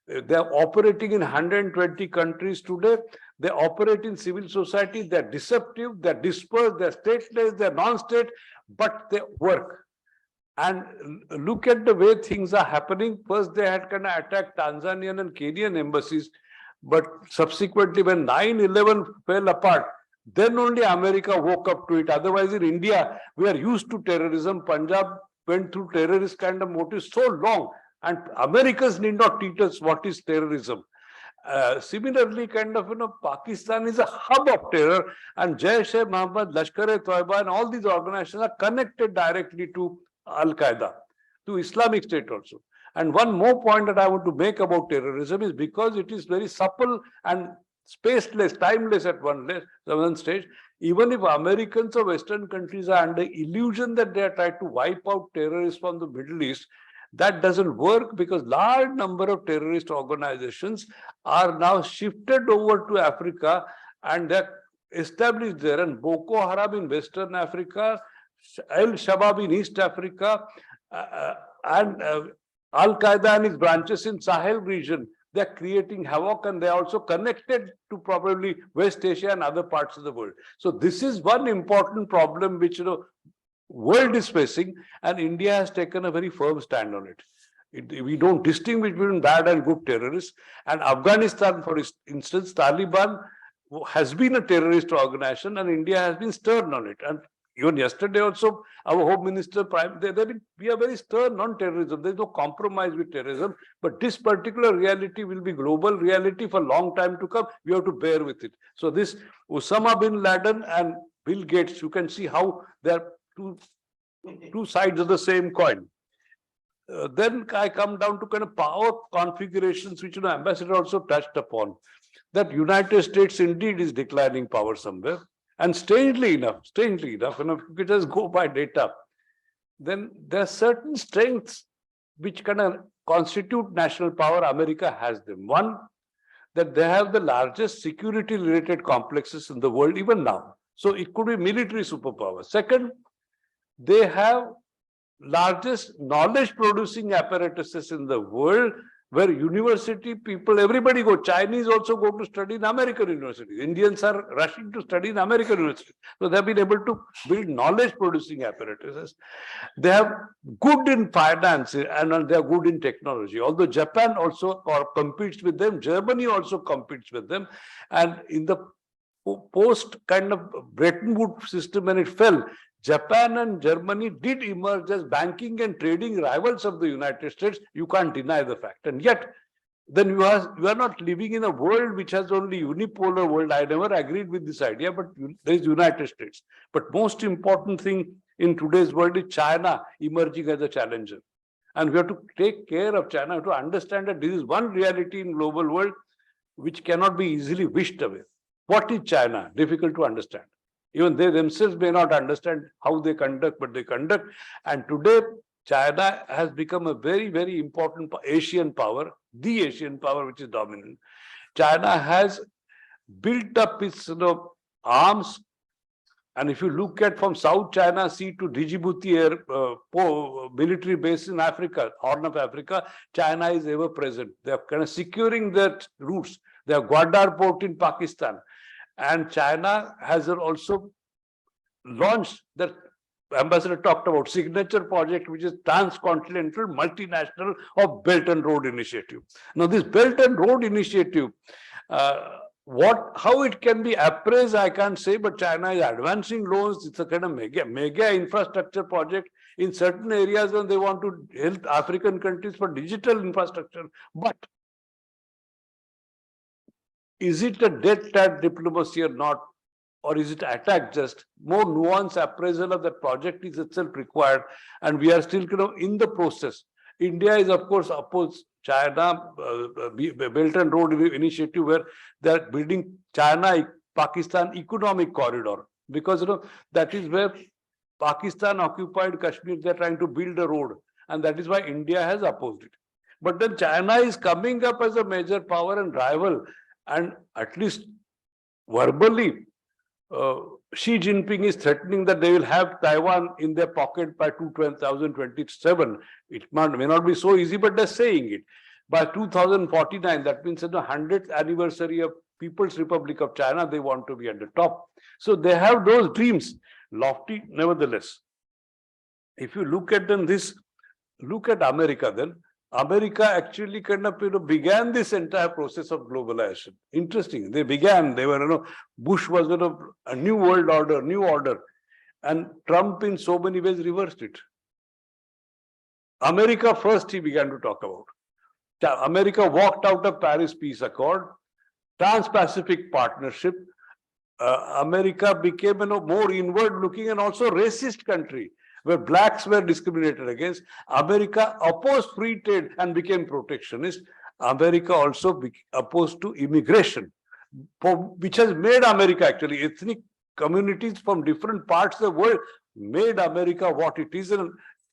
D: They are operating in 120 countries today. They operate in civil society. They're deceptive, they're dispersed, they're stateless, they're non-state, but they work. And look at the way things are happening. First, they had kind of attacked Tanzanian and Kenyan embassies, but subsequently, when 9/11 fell apart, then only America woke up to it. Otherwise, in India, we are used to terrorism. Punjab went through terrorist kind of motives so long, and Americans need not teach us what is terrorism. Similarly, kind of, Pakistan is a hub of terror, and Jaish-e-Mohammed, Lashkar-e-Toiba, and all these organizations are connected directly to Al-Qaeda, to Islamic State also. And one more point that I want to make about terrorism is because it is very supple and spaceless, timeless at one stage. Even if Americans or Western countries are under illusion that they are trying to wipe out terrorists from the Middle East, that doesn't work, because large number of terrorist organizations are now shifted over to Africa, and they're established there. And Boko Haram in Western Africa, Al-Shabaab in East Africa, and Al-Qaeda and its branches in Sahel region, they're creating havoc, and they're also connected to probably West Asia and other parts of the world. So this is one important problem which world is facing, and India has taken a very firm stand on it. We don't distinguish between bad and good terrorists. And Afghanistan, for instance, Taliban has been a terrorist organization, and India has been stern on it. And even yesterday also, our Home Minister, we are very stern on terrorism. There's no compromise with terrorism. But this particular reality will be global reality for a long time to come. We have to bear with it. So this Osama bin Laden and Bill Gates, you can see how they're two sides of the same coin. Then I come down to kind of power configurations, which Ambassador also touched upon. That United States indeed is declining power somewhere. And strangely enough, if you could just go by data, then there are certain strengths which kind of constitute national power. America has them. One, that they have the largest security-related complexes in the world even now. So it could be military superpower. Second, they have largest knowledge-producing apparatuses in the world, where university people, everybody go. Chinese also go to study in American universities. Indians are rushing to study in American universities. So they have been able to build knowledge producing apparatuses. They have good in finance and they are good in technology. Although Japan also competes with them, Germany also competes with them. And in the post kind of Bretton Woods system, when it fell, Japan and Germany did emerge as banking and trading rivals of the United States. You can't deny the fact. And yet, then you are not living in a world which has only unipolar world. I never agreed with this idea, but there is United States. But most important thing in today's world is China emerging as a challenger. And we have to take care of China, to understand that this is one reality in global world which cannot be easily wished away. What is China? Difficult to understand. Even they themselves may not understand how they conduct, but they conduct. And today, China has become a very, very important Asian power, the Asian power which is dominant. China has built up its arms. And if you look at from South China Sea to Djibouti military base in Africa, Horn of Africa, China is ever present. They are kind of securing their routes. They have Gwadar port in Pakistan. And China has also launched the ambassador talked about signature project, which is transcontinental multinational of Belt and Road Initiative. Now, this Belt and Road Initiative, how it can be appraised, I can't say, but China is advancing loans. It's a kind of mega infrastructure project in certain areas when they want to help African countries for digital infrastructure. But is it a dead-cat diplomacy or not? Or is it attack just? More nuanced appraisal of that project is itself required. And we are still in the process. India is, of course, opposed China Belt and Road Initiative, where they are building China-Pakistan economic corridor. Because that is where Pakistan occupied Kashmir. They are trying to build a road. And that is why India has opposed it. But then China is coming up as a major power and rival. And at least verbally, Xi Jinping is threatening that they will have Taiwan in their pocket by 2027. It may not be so easy, but they're saying it. By 2049, that means the 100th anniversary of People's Republic of China, they want to be at the top. So they have those dreams, lofty nevertheless. If you look at look at America then. America actually kind of began this entire process of globalization. Interesting. They were Bush was a new world order, new order, and Trump in so many ways reversed it. America first he began to talk about. America walked out of Paris Peace Accord, Trans-Pacific Partnership. America became more inward-looking and also racist country, where blacks were discriminated against. America opposed free trade and became protectionist. America also opposed to immigration, which has made America actually, ethnic communities from different parts of the world made America what it is. And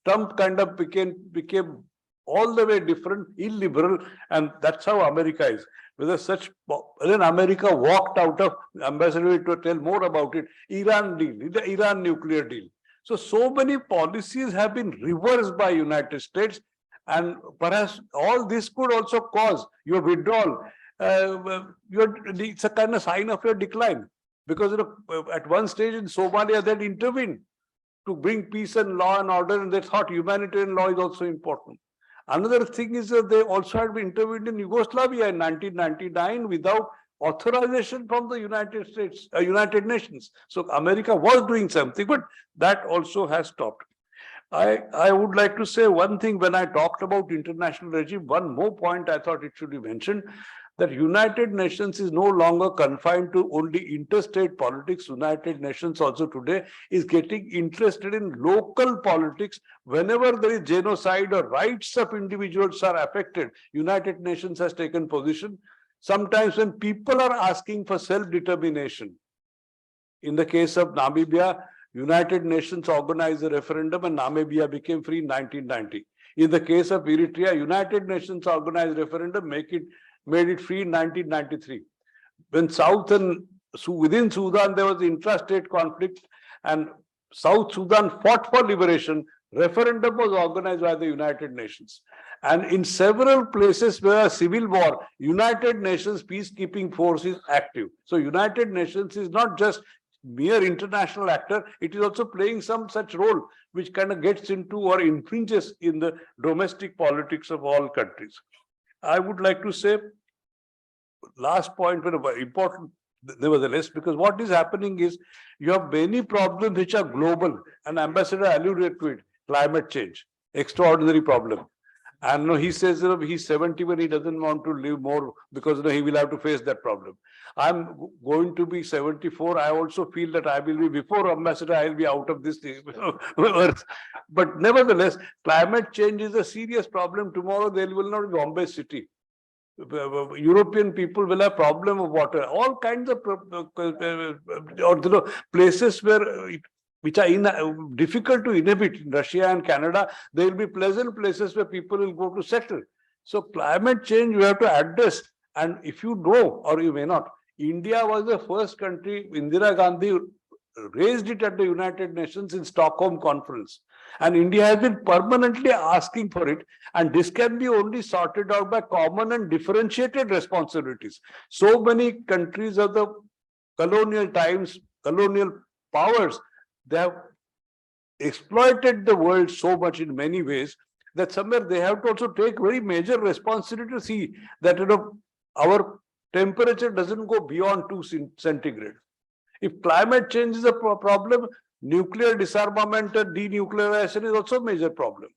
D: Trump kind of became all the way different, illiberal, and that's how America is. Then America walked out of, ambassador to tell more about it, Iran deal, the Iran nuclear deal. So many policies have been reversed by United States, and perhaps all this could also cause your withdrawal. It's a kind of sign of your decline, because at one stage in Somalia they intervened to bring peace and law and order, and they thought humanitarian law is also important. Another thing is that they also had been intervened in Yugoslavia in 1999 without authorization from the United States, United Nations. So America was doing something, but that also has stopped. I would like to say one thing when I talked about international regime, one more point I thought it should be mentioned, that United Nations is no longer confined to only interstate politics. United Nations also today is getting interested in local politics. Whenever there is genocide or rights of individuals are affected, United Nations has taken position. Sometimes when people are asking for self-determination, in the case of Namibia, United Nations organized a referendum and Namibia became free in 1990. In the case of Eritrea, United Nations organized a referendum, made it free in 1993. When South and within Sudan, there was intrastate conflict and South Sudan fought for liberation, referendum was organized by the United Nations. And in several places where a civil war, United Nations peacekeeping force is active. So United Nations is not just mere international actor, it is also playing some such role which kind of gets into or infringes in the domestic politics of all countries. I would like to say, last point, very important nevertheless, because what is happening is you have many problems which are global, and Ambassador alluded to it, climate change, extraordinary problem. And he says he's 70 when he doesn't want to live more because he will have to face that problem. I'm going to be 74. I also feel that I will be, before Ambassador, I will be out of this earth. But nevertheless, climate change is a serious problem. Tomorrow there will not be Bombay city. European people will have problem of water. All kinds of places where which are difficult to inhabit. In Russia and Canada, there will be pleasant places where people will go to settle. So climate change you have to address. And if you know, or you may not, India was the first country, Indira Gandhi raised it at the United Nations in Stockholm Conference. And India has been permanently asking for it. And this can be only sorted out by common and differentiated responsibilities. So many countries of the colonial times, colonial powers, they have exploited the world so much in many ways that somewhere they have to also take very major responsibility to see that our temperature doesn't go beyond 2 centigrade. If climate change is a problem, nuclear disarmament and denuclearization is also a major problem.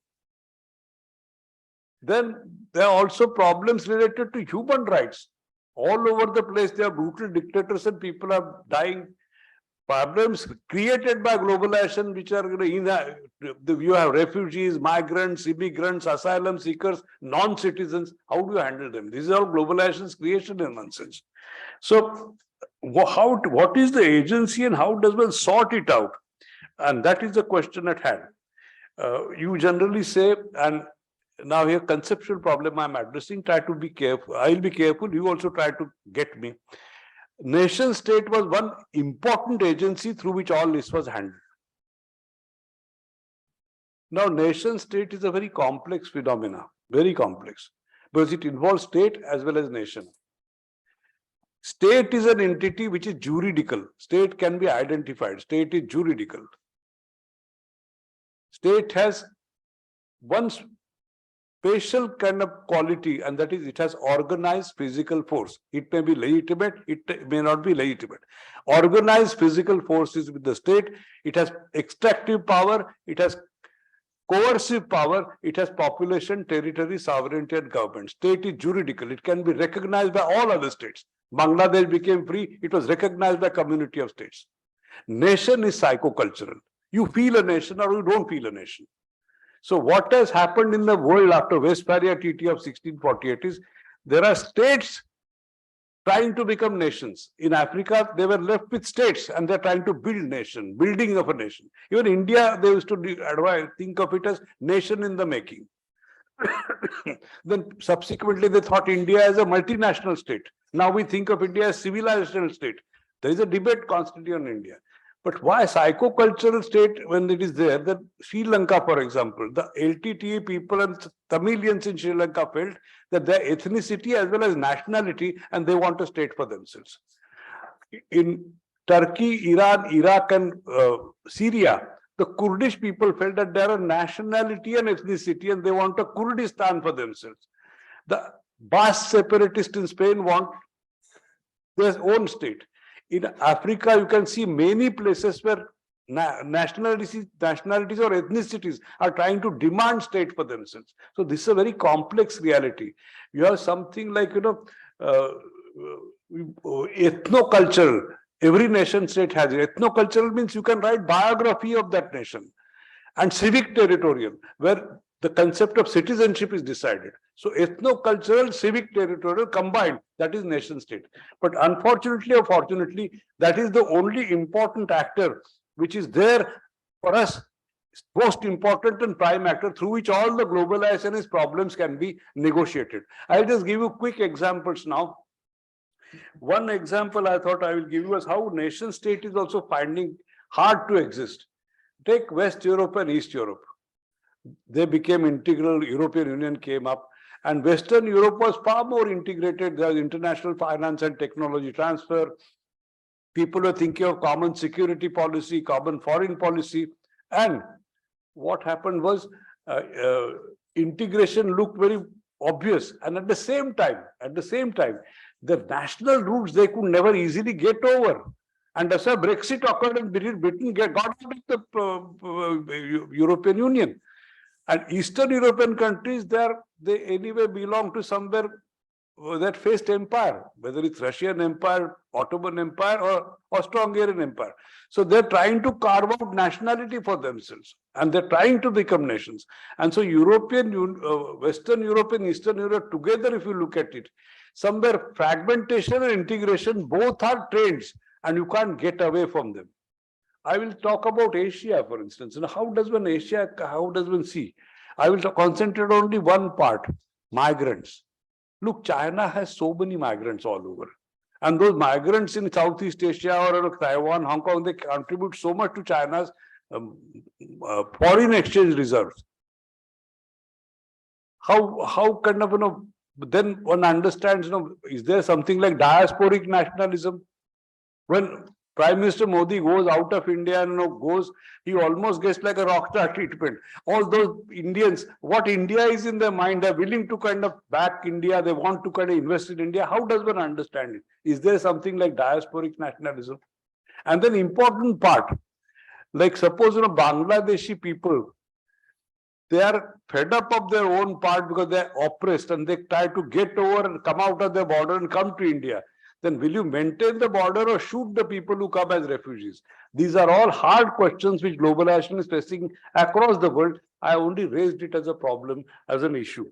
D: Then there are also problems related to human rights. All over the place, there are brutal dictators and people are dying. Problems created by globalization, which are you have refugees, migrants, immigrants, asylum seekers, non-citizens. How do you handle them? This is all globalization's creation in one sense. So, what is the agency and how does one sort it out? And that is the question at hand. You generally say, and now here conceptual problem I'm addressing, try to be careful. I'll be careful. You also try to get me. Nation state was one important agency through which all this was handled. Now, nation state is a very complex phenomena, very complex, because it involves state as well as nation. State is an entity which is juridical. State can be identified. State is juridical. State has one special kind of quality, and that is it has organized physical force. It may be legitimate, it may not be legitimate. Organized physical force is with the state. It has extractive power, it has coercive power, it has population, territory, sovereignty, and government. State is juridical. It can be recognized by all other states. Bangladesh became free, it was recognized by community of states. Nation is psychocultural. You feel a nation or you don't feel a nation. So what has happened in the world after Westphalia Treaty of 1648 is there are states trying to become nations. In Africa, they were left with states and they're trying to build nation, building of a nation. Even India, they used to think of it as nation in the making. Then subsequently, they thought India as a multinational state. Now we think of India as civilized state. There is a debate constantly on India. But why psychocultural state when it is there? That Sri Lanka, for example, the LTTE people and Tamilians in Sri Lanka felt that their ethnicity as well as nationality, and they want a state for themselves. In Turkey, Iran, Iraq, and Syria, the Kurdish people felt that they are a nationality and ethnicity, and they want a Kurdistan for themselves. The Basque separatists in Spain want their own state. In Africa, you can see many places where nationalities or ethnicities are trying to demand state for themselves. So this is a very complex reality. You have something like, ethnocultural. Every nation state has it. Ethnocultural means you can write biography of that nation. And civic territorial, where the concept of citizenship is decided. So ethnocultural, civic territorial combined, that is nation state. But unfortunately or fortunately, that is the only important actor which is there for us, most important and prime actor through which all the globalization problems can be negotiated. I'll just give you quick examples now. One example I thought I will give you is how nation state is also finding hard to exist. Take West Europe and East Europe. they became integral, European Union came up, and Western Europe was far more integrated. There was international finance and technology transfer. People were thinking of common security policy, common foreign policy, and what happened was integration looked very obvious, and at the same time, the national roots they could never easily get over. And that's why Brexit occurred and Britain got out of the European Union. And Eastern European countries, they anyway belong to somewhere that faced empire, whether it's Russian Empire, Ottoman Empire, or Austro-Hungarian Empire. So they're trying to carve out nationality for themselves, and they're trying to become nations. And so Western Europe and Eastern Europe together, if you look at it, somewhere fragmentation and integration both are trends, and you can't get away from them. I will talk about Asia, for instance. And how does one see? I will concentrate only one part, migrants. Look, China has so many migrants all over. And those migrants in Southeast Asia or Taiwan, Hong Kong, they contribute so much to China's foreign exchange reserves. How kind of, then one understands, is there something like diasporic nationalism? When Prime Minister Modi goes out of India and he almost gets like a rock star treatment. All those Indians, what India is in their mind, they're willing to kind of back India, they want to kind of invest in India. How does one understand it? Is there something like diasporic nationalism? And then important part, like suppose Bangladeshi people, they are fed up of their own part because they're oppressed and they try to get over and come out of their border and come to India. Then will you maintain the border or shoot the people who come as refugees? These are all hard questions which globalization is facing across the world. I only raised it as a problem, as an issue.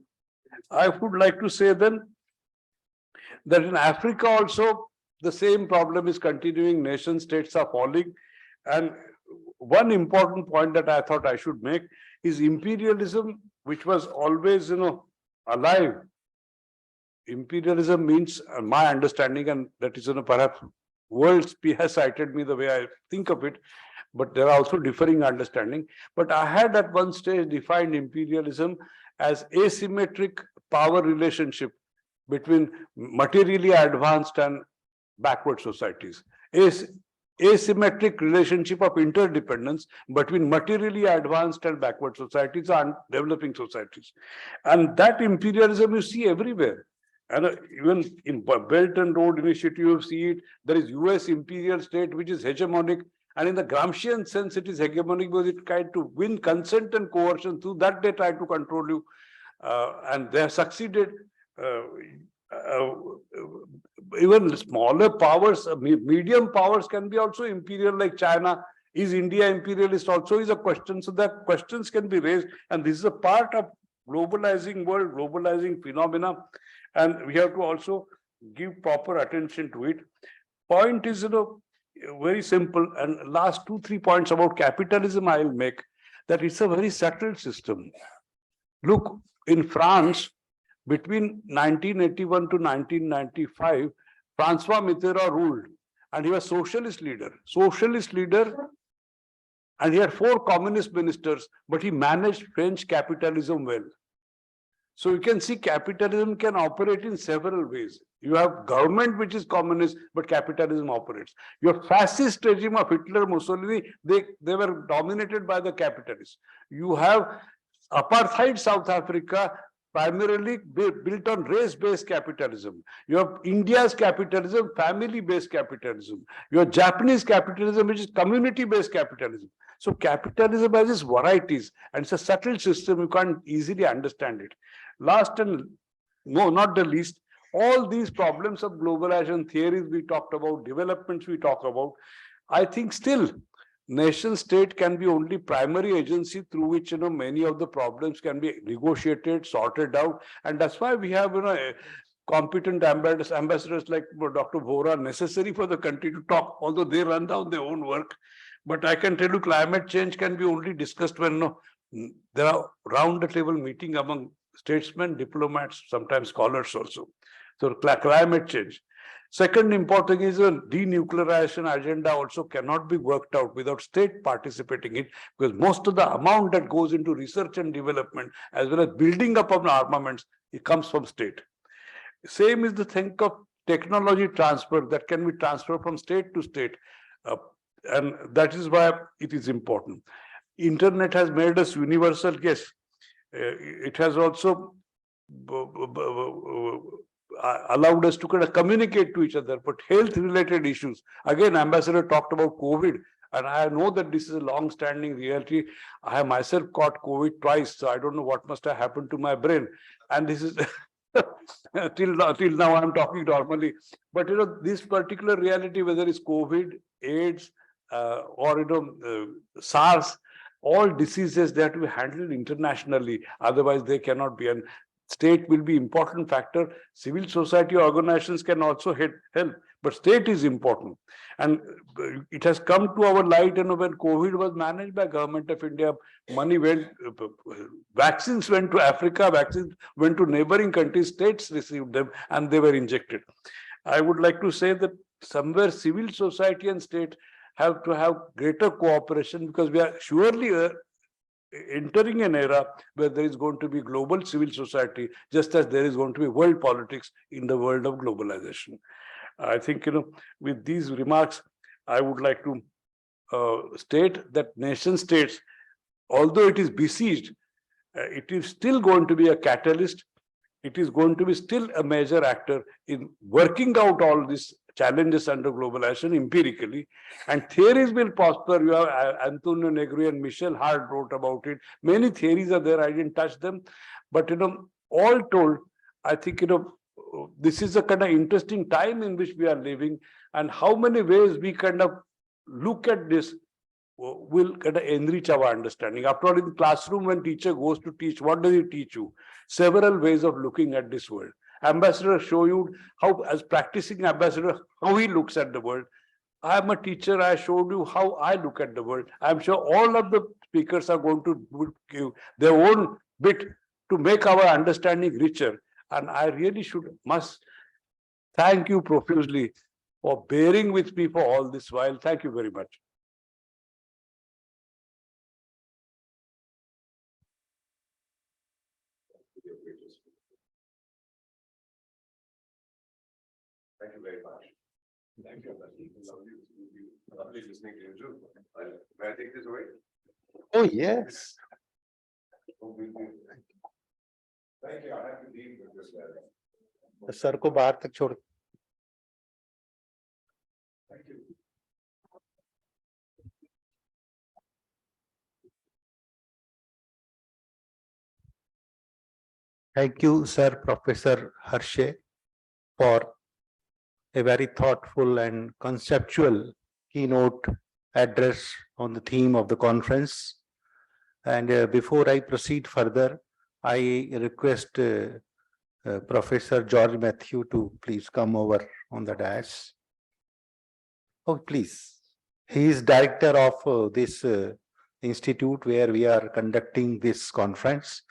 D: I would like to say then that in Africa also, the same problem is continuing. Nation states are falling. And one important point that I thought I should make is imperialism, which was always, alive. Imperialism means, my understanding, and that is, perhaps world has cited me the way I think of it, but there are also differing understanding. But I had at one stage defined imperialism as asymmetric power relationship between materially advanced and backward societies. Asymmetric relationship of interdependence between materially advanced and backward societies and developing societies. And that imperialism you see everywhere. And even in Belt and Road Initiative, you see it. There is US imperial state, which is hegemonic. And in the Gramscian sense, it is hegemonic because it tried to win consent and coercion. Through that, they try to control you. And they have succeeded. Even smaller powers, medium powers can be also imperial, like China. Is India imperialist also is a question. So that questions can be raised. And this is a part of globalizing world, globalizing phenomena. And we have to also give proper attention to it. Point is, very simple. And last 2-3 points about capitalism I will make, that it's a very subtle system. Look, in France, between 1981 to 1995, Francois Mitterrand ruled, and he was socialist leader, and he had 4 communist ministers, but he managed French capitalism well. So you can see capitalism can operate in several ways. You have government which is communist, but capitalism operates. Your fascist regime of Hitler, Mussolini, they were dominated by the capitalists. You have apartheid South Africa, primarily built on race-based capitalism. You have India's capitalism, family-based capitalism. You have Japanese capitalism, which is community-based capitalism. So capitalism has its varieties, and it's a subtle system. You can't easily understand it. Last and not the least, all these problems of globalization theories we talked about, developments we talk about, I think still nation state can be only primary agency through which many of the problems can be negotiated, sorted out, and that's why we have competent ambassadors like Dr. Vora necessary for the country to talk, although they run down their own work. But I can tell you climate change can be only discussed when there are round the table meeting among statesmen, diplomats, sometimes scholars also. So climate change. Second important is a denuclearization agenda also cannot be worked out without state participating in it, because most of the amount that goes into research and development as well as building up of armaments, it comes from state. Same is the thing of technology transfer that can be transferred from state to state. And that is why it is important. Internet has made us universal, yes. It has also allowed us to kind of communicate to each other, but health related issues. Again, Ambassador talked about COVID, and I know that this is a long standing reality. I have myself caught COVID twice, so I don't know what must have happened to my brain. And this is till now I'm talking normally. But this particular reality, whether it's COVID, AIDS, or SARS, all diseases they have to be handled internationally, otherwise they cannot be. And state will be important factor. Civil society organizations can also help, but state is important. And it has come to our light, when COVID was managed by Government of India, money went, vaccines went to Africa, vaccines went to neighboring countries, states received them and they were injected. I would like to say that somewhere civil society and state have to have greater cooperation, because we are surely entering an era where there is going to be global civil society, just as there is going to be world politics in the world of globalization. I think, with these remarks, I would like to state that nation states, although it is besieged, it is still going to be a catalyst. It is going to be still a major actor in working out all these challenges under globalization empirically, and theories will prosper. You have Antonio Negri and Michel Hart wrote about it. Many theories are there. I didn't touch them, but all told, I think this is a kind of interesting time in which we are living, and how many ways we kind of look at this will kind of enrich our understanding. After all, in the classroom, when teacher goes to teach, what does he teach you? Several ways of looking at this world. Ambassador show you how, as practicing ambassador, how he looks at the world. I am a teacher. I showed you how I look at the world. I'm sure all of the speakers are going to give their own bit to make our understanding richer. And I really must thank you profusely for bearing with me for all this while. Thank you very much.
B: Thank you very much. Thank you. Lovely listening to you. May I take this away?
A: Oh, yes.
B: Thank you. I have to deal with this letter.
A: Sir को बाहर तक छोड़.
B: Thank you.
A: Thank you, Sir Professor Harshe, for a very thoughtful and conceptual keynote address on the theme of the conference. And before I proceed further, I request Professor George Mathew to please come over on the dais. Oh, please. He is director of this institute where we are conducting this conference,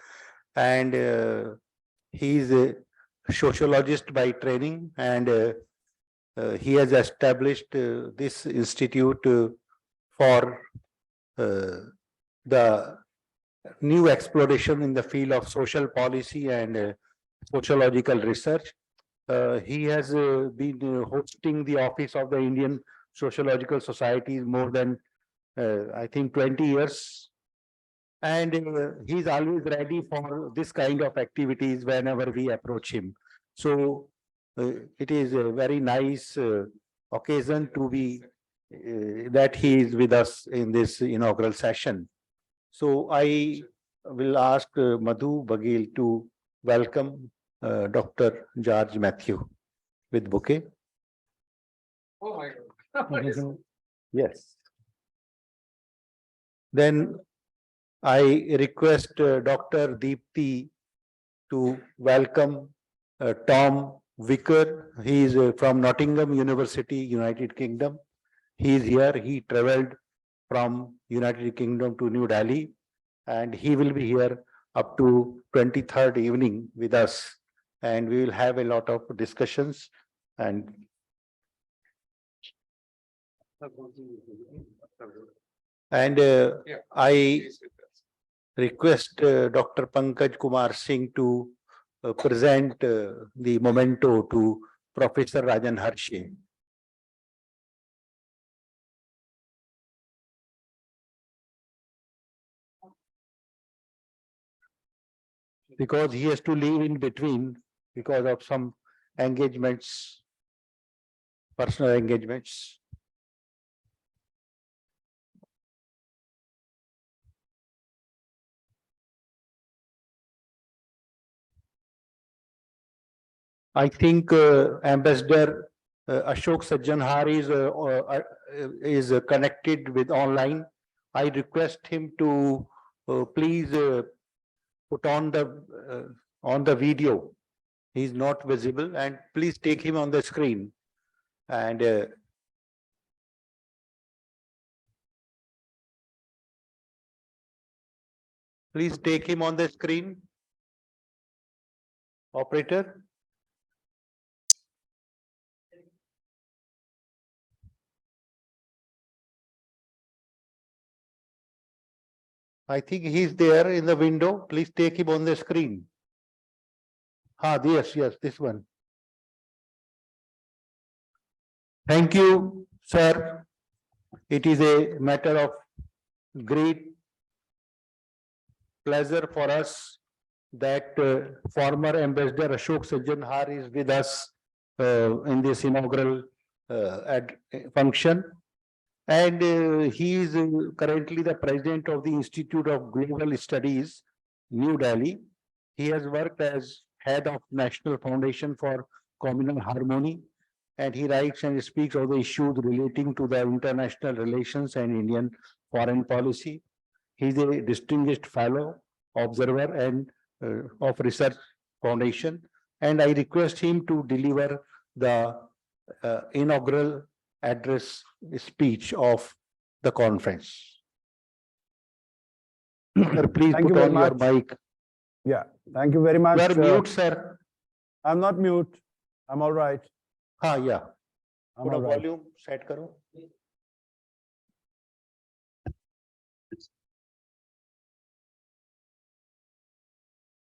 A: and he is a sociologist by training, and he has established this institute for the new exploration in the field of social policy and sociological research. He has been hosting the office of the Indian Sociological Society more than I think 20 years, and he is always ready for this kind of activities whenever we approach him. So it is a very nice occasion to be that he is with us in this inaugural session. So I will ask Madhu Bagil to welcome Dr. George Mathew with bouquet.
C: Oh my God.
A: Yes. Then I request Dr. Deepti to welcome Tom Vicker. He is from Nottingham University, United Kingdom. He is here. He traveled from United Kingdom to New Delhi, and he will be here up to 23rd evening with us, and we will have a lot of discussions. And And I request Dr. Pankaj Kumar Singh to present the memento to Professor Rajan Harshe. Because he has to leave in between because of some engagements, personal engagements. I think Ambassador Ashok Sajjanhar is connected with online. I request him to please put on the video. He's not visible, and please take him on the screen. And please take him on the screen. Operator. I think he's there in the window. Please take him on the screen. Yes, this one. Thank you, sir. It is a matter of great pleasure for us that former Ambassador Ashok Sajjanhar is with us in this inaugural function. And he is currently the president of the Institute of Global Studies, New Delhi. He has worked as head of National Foundation for Communal Harmony, and he writes and speaks on the issues relating to the international relations and Indian foreign policy. He is a distinguished fellow, observer, and of Research Foundation, and I request him to deliver the inaugural address speech of the conference. Sir, please
E: Thank
A: put
E: you
A: on
E: very
A: your
E: much.
A: mic.
E: Yeah, thank you very much.
A: You are mute, sir.
E: I'm not mute. I'm all right.
A: Yeah.
E: I'm
A: Put a
E: all right.
A: volume set karo.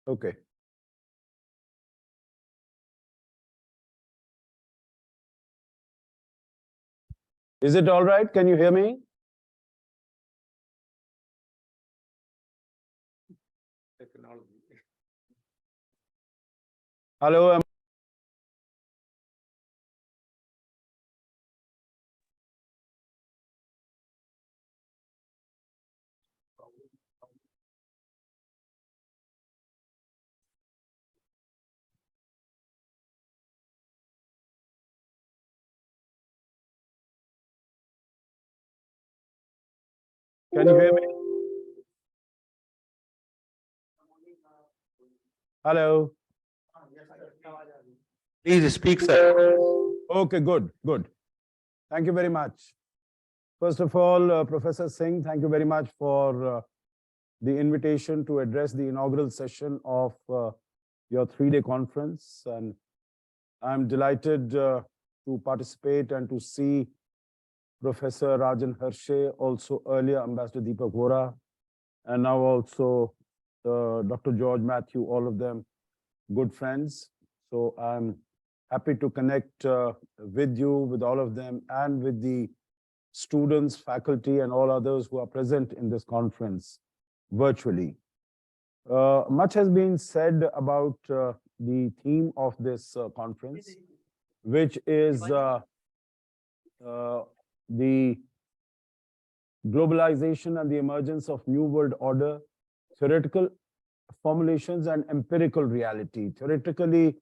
E: Okay. Is it all right? Can you hear me? Hello. Can you hear me? Hello.
A: Please speak, sir.
E: Okay, good, good. Thank you very much. First of all, Professor Singh, thank you very much for the invitation to address the inaugural session of your three-day conference. And I'm delighted to participate and to see Professor Rajan Harshe, also earlier Ambassador Deepak Vora, and now also Dr. George Mathew, all of them good friends. So I'm happy to connect with you, with all of them, and with the students, faculty, and all others who are present in this conference virtually. Much has been said about the theme of this conference, which is the globalization and the emergence of new world order, theoretical formulations and empirical reality. Theoretically,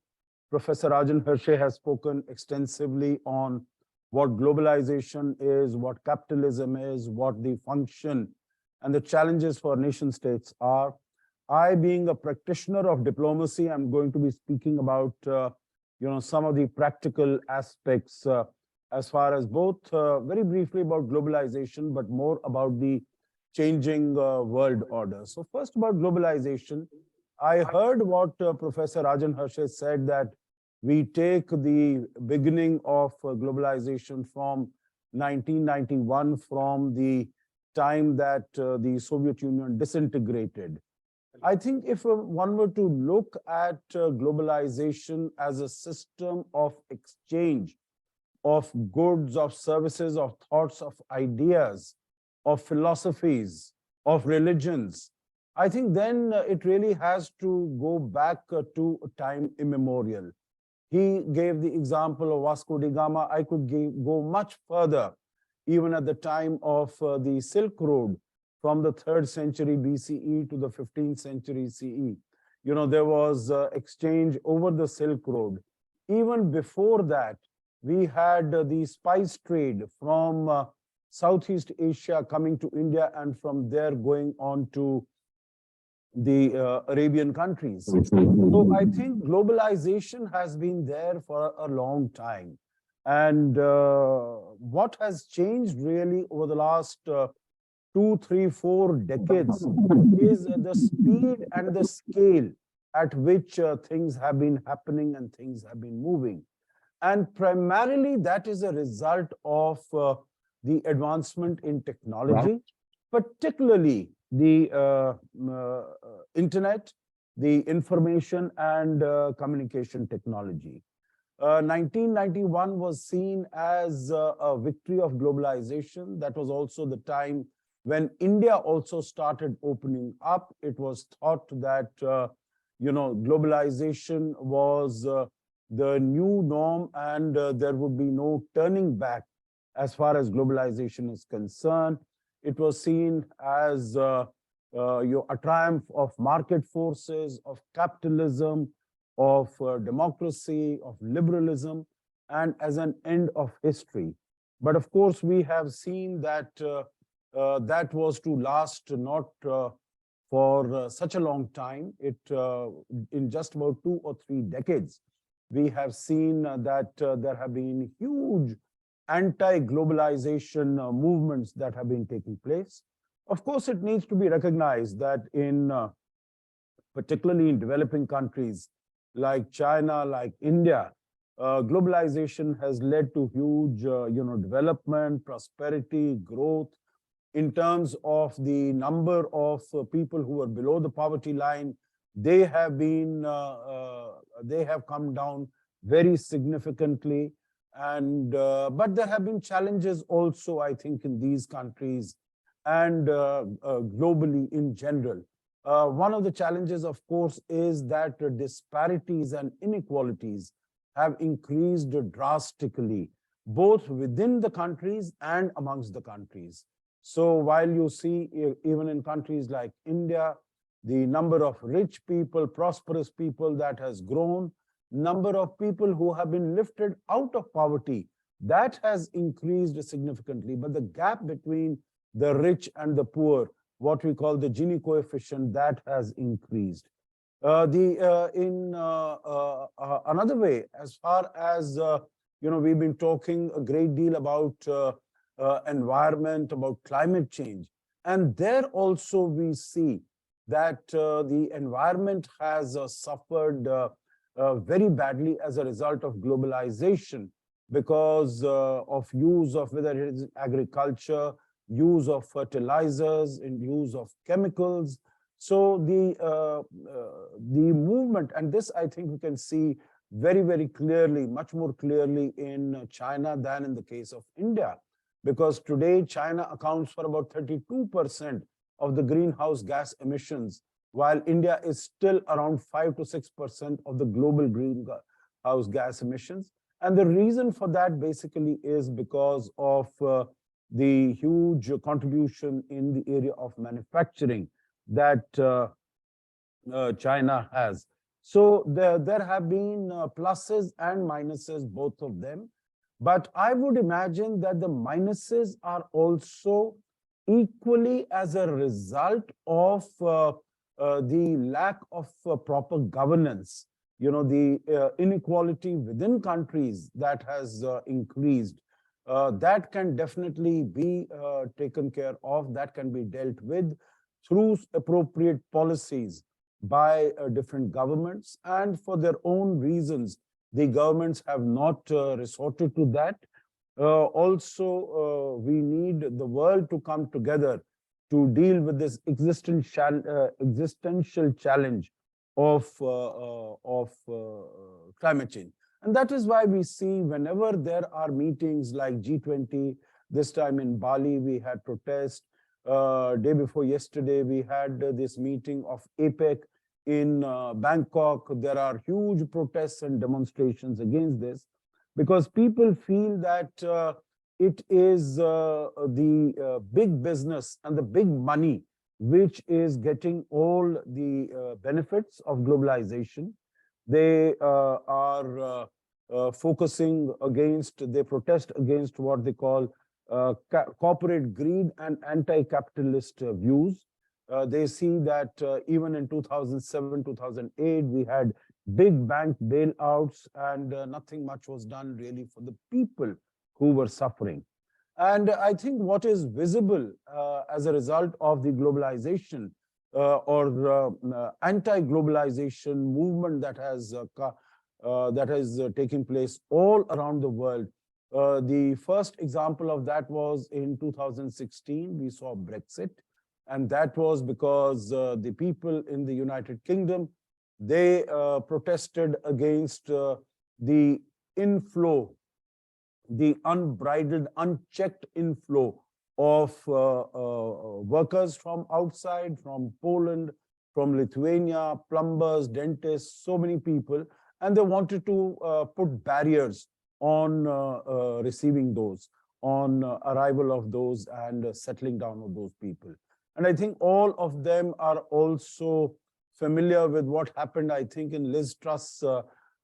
E: Professor Rajan Harshe has spoken extensively on what globalization is, what capitalism is, what the function and the challenges for nation states are. I, being a practitioner of diplomacy, I'm going to be speaking about some of the practical aspects as far as both very briefly about globalization, but more about the changing world order. So first about globalization, I heard what Professor Rajan Harshe said, that we take the beginning of globalization from 1991 from the time that the Soviet Union disintegrated. I think if one were to look at globalization as a system of exchange of goods, of services, of thoughts, of ideas, of philosophies, of religions, I think then it really has to go back to time immemorial. He gave the example of Vasco da Gama. I could go much further, even at the time of the Silk Road, from the 3rd century BCE to the 15th century CE. You know, there was exchange over the Silk Road. Even before that, we had the spice trade from Southeast Asia coming to India, and from there going on to the Arabian countries. So I think globalization has been there for a long time. And what has changed really over the last 2, 3, 4 decades is the speed and the scale at which things have been happening and things have been moving. And primarily that is a result of the advancement in technology, particularly the internet, the information and communication technology. 1991 was seen as a victory of globalization. That was also the time when India also started opening up. It was thought that, you know, globalization was the new norm, and there would be no turning back as far as globalization is concerned. It was seen as a triumph of market forces, of capitalism, of democracy, of liberalism, and as an end of history. But of course, we have seen that that was to last not for such a long time. In just about 2 or 3 decades, we have seen that there have been huge anti-globalization movements that have been taking place. Of course, it needs to be recognized that particularly in developing countries like China, like India, globalization has led to huge, development, prosperity, growth. In terms of the number of people who are below the poverty line, they have come down very significantly. And but there have been challenges also, I think, in these countries and globally in general. One of the challenges, of course, is that disparities and inequalities have increased drastically, both within the countries and amongst the countries. So while you see, even in countries like India, the number of rich people, prosperous people that has grown, number of people who have been lifted out of poverty, that has increased significantly. But the gap between the rich and the poor, what we call the Gini coefficient, that has increased. In another way, as far as we've been talking a great deal about environment, about climate change, and there also we see that the environment has suffered very badly as a result of globalization, because of use of, whether it is agriculture, use of fertilizers, and use of chemicals. So the movement, and this I think we can see very, very clearly, much more clearly in China than in the case of India, because today China accounts for about 32% of the greenhouse gas emissions, while India is still around 5 to 6% of the global greenhouse gas emissions. And the reason for that basically is because of the huge contribution in the area of manufacturing that China has. So there have been pluses and minuses, both of them. But I would imagine that the minuses are also equally as a result of the lack of proper governance. The inequality within countries that has increased. That can definitely be taken care of, that can be dealt with through appropriate policies by different governments, and for their own reasons, the governments have not resorted to that. Also, we need the world to come together to deal with this existential challenge of climate change. And that is why we see whenever there are meetings like G20, this time in Bali, we had protests. Day before yesterday, we had this meeting of APEC in Bangkok. There are huge protests and demonstrations against this because people feel that it is the big business and the big money which is getting all the benefits of globalization. They are focusing against, they protest against what they call corporate greed and anti-capitalist views. They see that even in 2007, 2008, we had big bank bailouts and nothing much was done really for the people who were suffering. And I think what is visible as a result of the globalization or anti-globalization movement that is taking place all around the world. The first example of that was in 2016, we saw Brexit. And that was because the people in the United Kingdom, they protested against the inflow, the unbridled, unchecked inflow of workers from outside, from Poland, from Lithuania, plumbers, dentists, so many people. And they wanted to put barriers on receiving those, on arrival of those and settling down of those people. And I think all of them are also familiar with what happened, I think, in Liz Truss,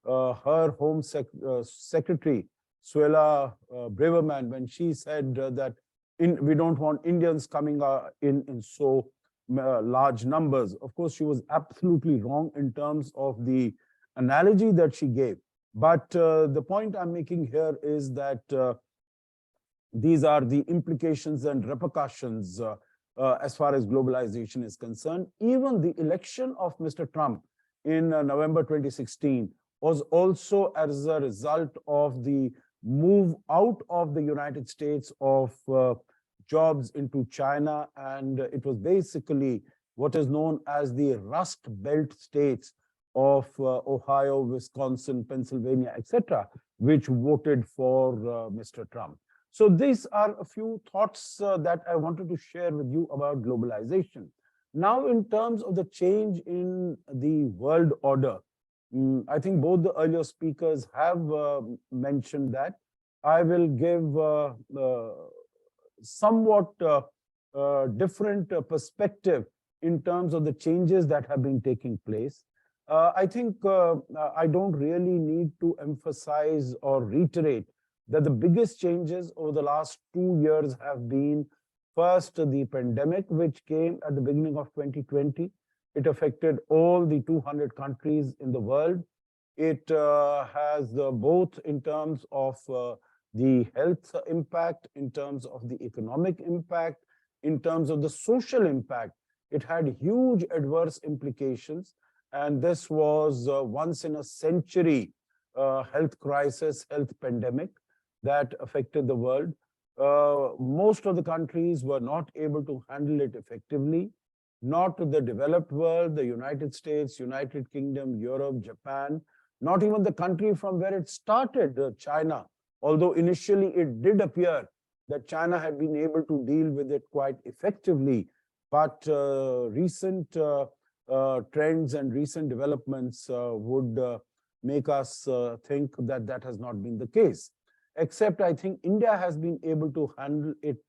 E: her Home Secretary, Suella Braverman, when she said that we don't want Indians coming in so large numbers. Of course, she was absolutely wrong in terms of the analogy that she gave. But the point I'm making here is that these are the implications and repercussions as far as globalization is concerned. Even the election of Mr. Trump in November 2016 was also as a result of the move out of the United States of jobs into China. And it was basically what is known as the Rust Belt states of Ohio, Wisconsin, Pennsylvania, etc., which voted for Mr. Trump. So these are a few thoughts that I wanted to share with you about globalization. Now, in terms of the change in the world order, I think both the earlier speakers have mentioned that. I will give somewhat different perspective in terms of the changes that have been taking place. I think I don't really need to emphasize or reiterate that the biggest changes over the last 2 years have been first the pandemic, which came at the beginning of 2020. It affected all the 200 countries in the world. It has both in terms of the health impact, in terms of the economic impact, in terms of the social impact. It had huge adverse implications. And this was once in a century health crisis, health pandemic that affected the world. Most of the countries were not able to handle it effectively. Not the developed world, the United States, United Kingdom, Europe, Japan, not even the country from where it started, China. Although initially it did appear that China had been able to deal with it quite effectively, but recent trends and recent developments would make us think that that has not been the case. Except I think India has been able to handle it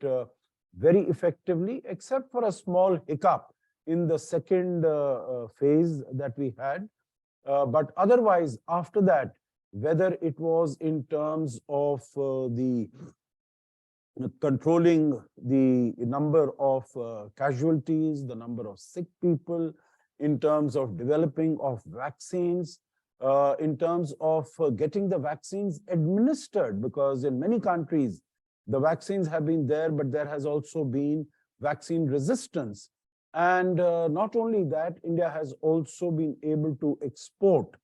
E: very effectively, except for a small hiccup in the second phase that we had. But otherwise, after that, whether it was in terms of the controlling the number of casualties, the number of sick people, in terms of developing of vaccines, in terms of getting the vaccines administered, because in many countries, the vaccines have been there, but there has also been vaccine resistance. And not only that, India has also been able to export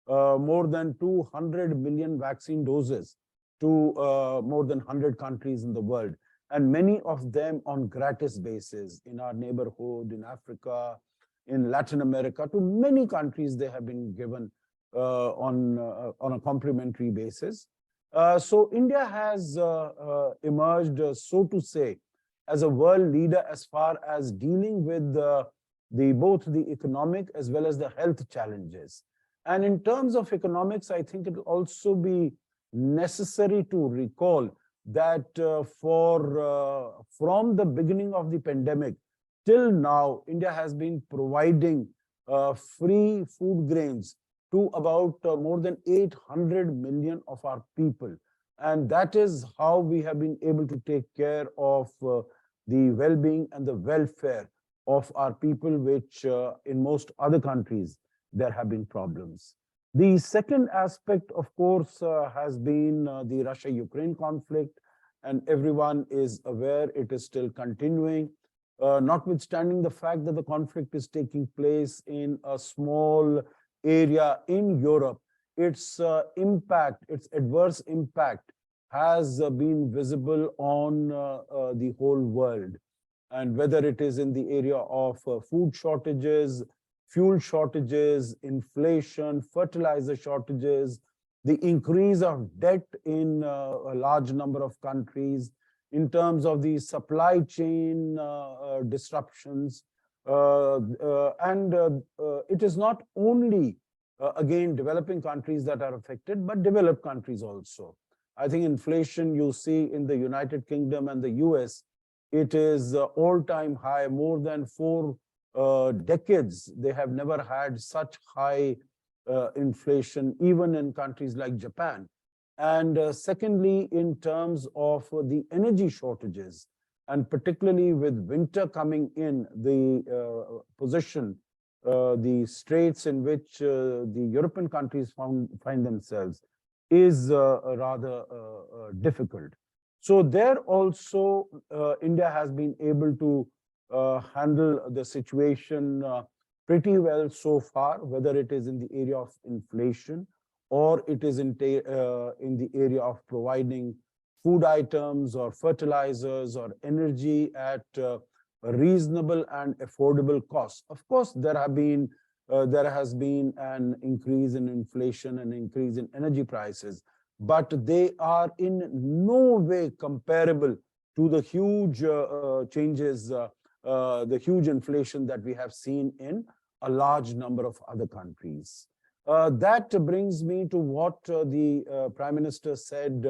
E: more than 200 million vaccine doses to more than 100 countries in the world, and many of them on gratis basis in our neighborhood, in Africa, in Latin America. To many countries they have been given on a complimentary basis. So India has emerged, so to say, as a world leader as far as dealing with both the economic as well as the health challenges. And in terms of economics, I think it will also be necessary to recall that from the beginning of the pandemic till now, India has been providing free food grains to about more than 800 million of our people. And that is how we have been able to take care of the well-being and the welfare of our people, which in most other countries, there have been problems. The second aspect, of course, has been the Russia-Ukraine conflict, and everyone is aware it is still continuing, notwithstanding the fact that the conflict is taking place in a small area in Europe. Its impact, its adverse impact has been visible on the whole world. And whether it is in the area of food shortages, fuel shortages, inflation, fertilizer shortages, the increase of debt in a large number of countries, in terms of the supply chain disruptions. It is not only, again, developing countries that are affected, but developed countries also. I think inflation you see in the United Kingdom and the US, it is all-time high, more than 4 decades. They have never had such high inflation, even in countries like Japan. And secondly, in terms of the energy shortages, and particularly with winter coming in, the position, the straits in which the European countries find themselves is rather difficult. So there also, India has been able to handle the situation pretty well so far, whether it is in the area of inflation or it is in the area of providing food items or fertilizers or energy at a reasonable and affordable cost. Of course, there has been an increase in inflation and increase in energy prices, but they are in no way comparable to the huge changes, the huge inflation that we have seen in a large number of other countries. That brings me to what the Prime Minister said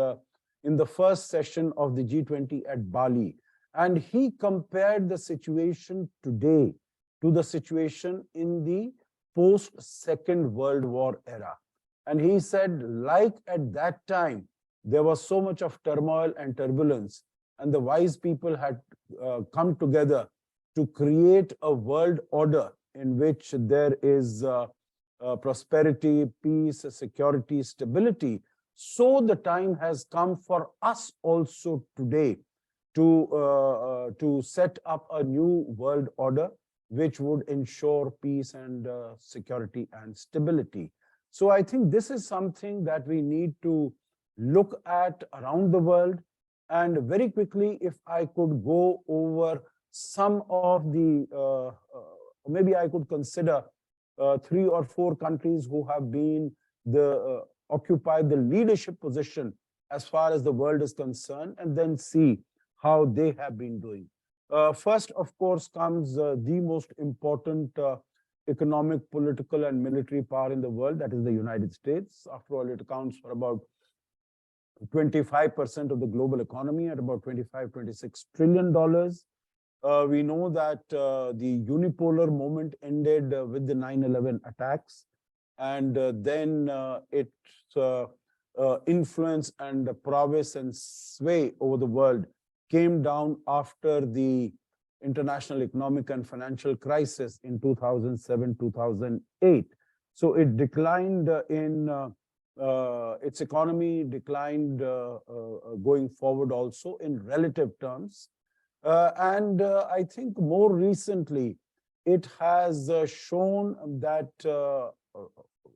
E: in the first session of the G20 at Bali. And he compared the situation today to the situation in the post-Second World War era. And he said, like at that time, there was so much of turmoil and turbulence, and the wise people had come together to create a world order in which there is prosperity, peace, security, stability. So the time has come for us also today to set up a new world order which would ensure peace and security and stability. So I think this is something that we need to look at around the world. And very quickly, if I could go over some of the, maybe I could consider 3 or 4 countries who have been occupied the leadership position as far as the world is concerned, and then see how they have been doing. First, of course, comes the most important economic, political, and military power in the world, that is the United States. After all, it accounts for about 25% of the global economy at about $25–26 trillion. We know that the unipolar moment ended with the 9/11 attacks, and then its influence and prowess and sway over the world came down after the international economic and financial crisis in 2007-2008. So it declined its economy declined going forward also in relative terms. I think more recently, it has shown that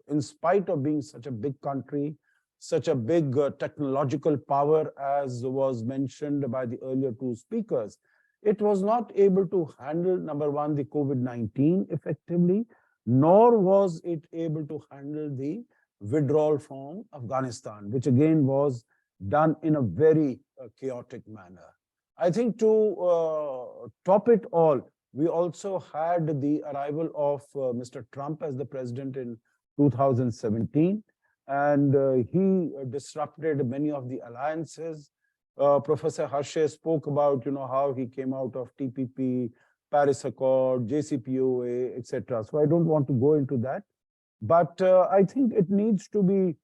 E: in spite of being such a big country such a big technological power, as was mentioned by the earlier two speakers, it was not able to handle, number one, the COVID-19 effectively, nor was it able to handle the withdrawal from Afghanistan, which again was done in a very chaotic manner. I think to top it all, we also had the arrival of Mr. Trump as the president in 2017, and he disrupted many of the alliances. Professor Harshe spoke about, how he came out of TPP, Paris Accord, JCPOA, etc. So I don't want to go into that, but I think it needs to be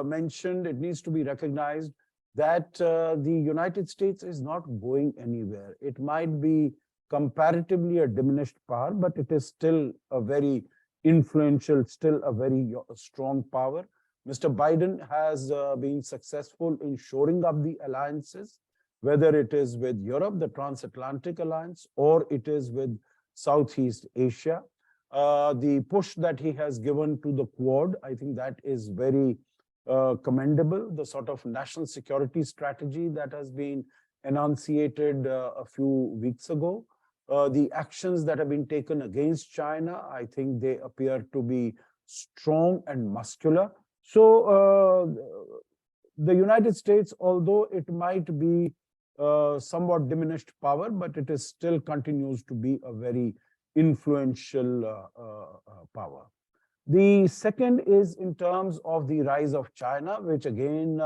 E: mentioned, it needs to be recognized that the United States is not going anywhere. It might be comparatively a diminished power, but it is still a very influential, still a very strong power. Mr. Biden has been successful in shoring up the alliances, whether it is with Europe, the Transatlantic Alliance, or it is with Southeast Asia. The push that he has given to the Quad, I think that is very commendable. The sort of national security strategy that has been enunciated a few weeks ago. The actions that have been taken against China, I think they appear to be strong and muscular. So the United States, although it might be somewhat diminished power, but it is still continues to be a very influential power. The second is in terms of the rise of China, which again,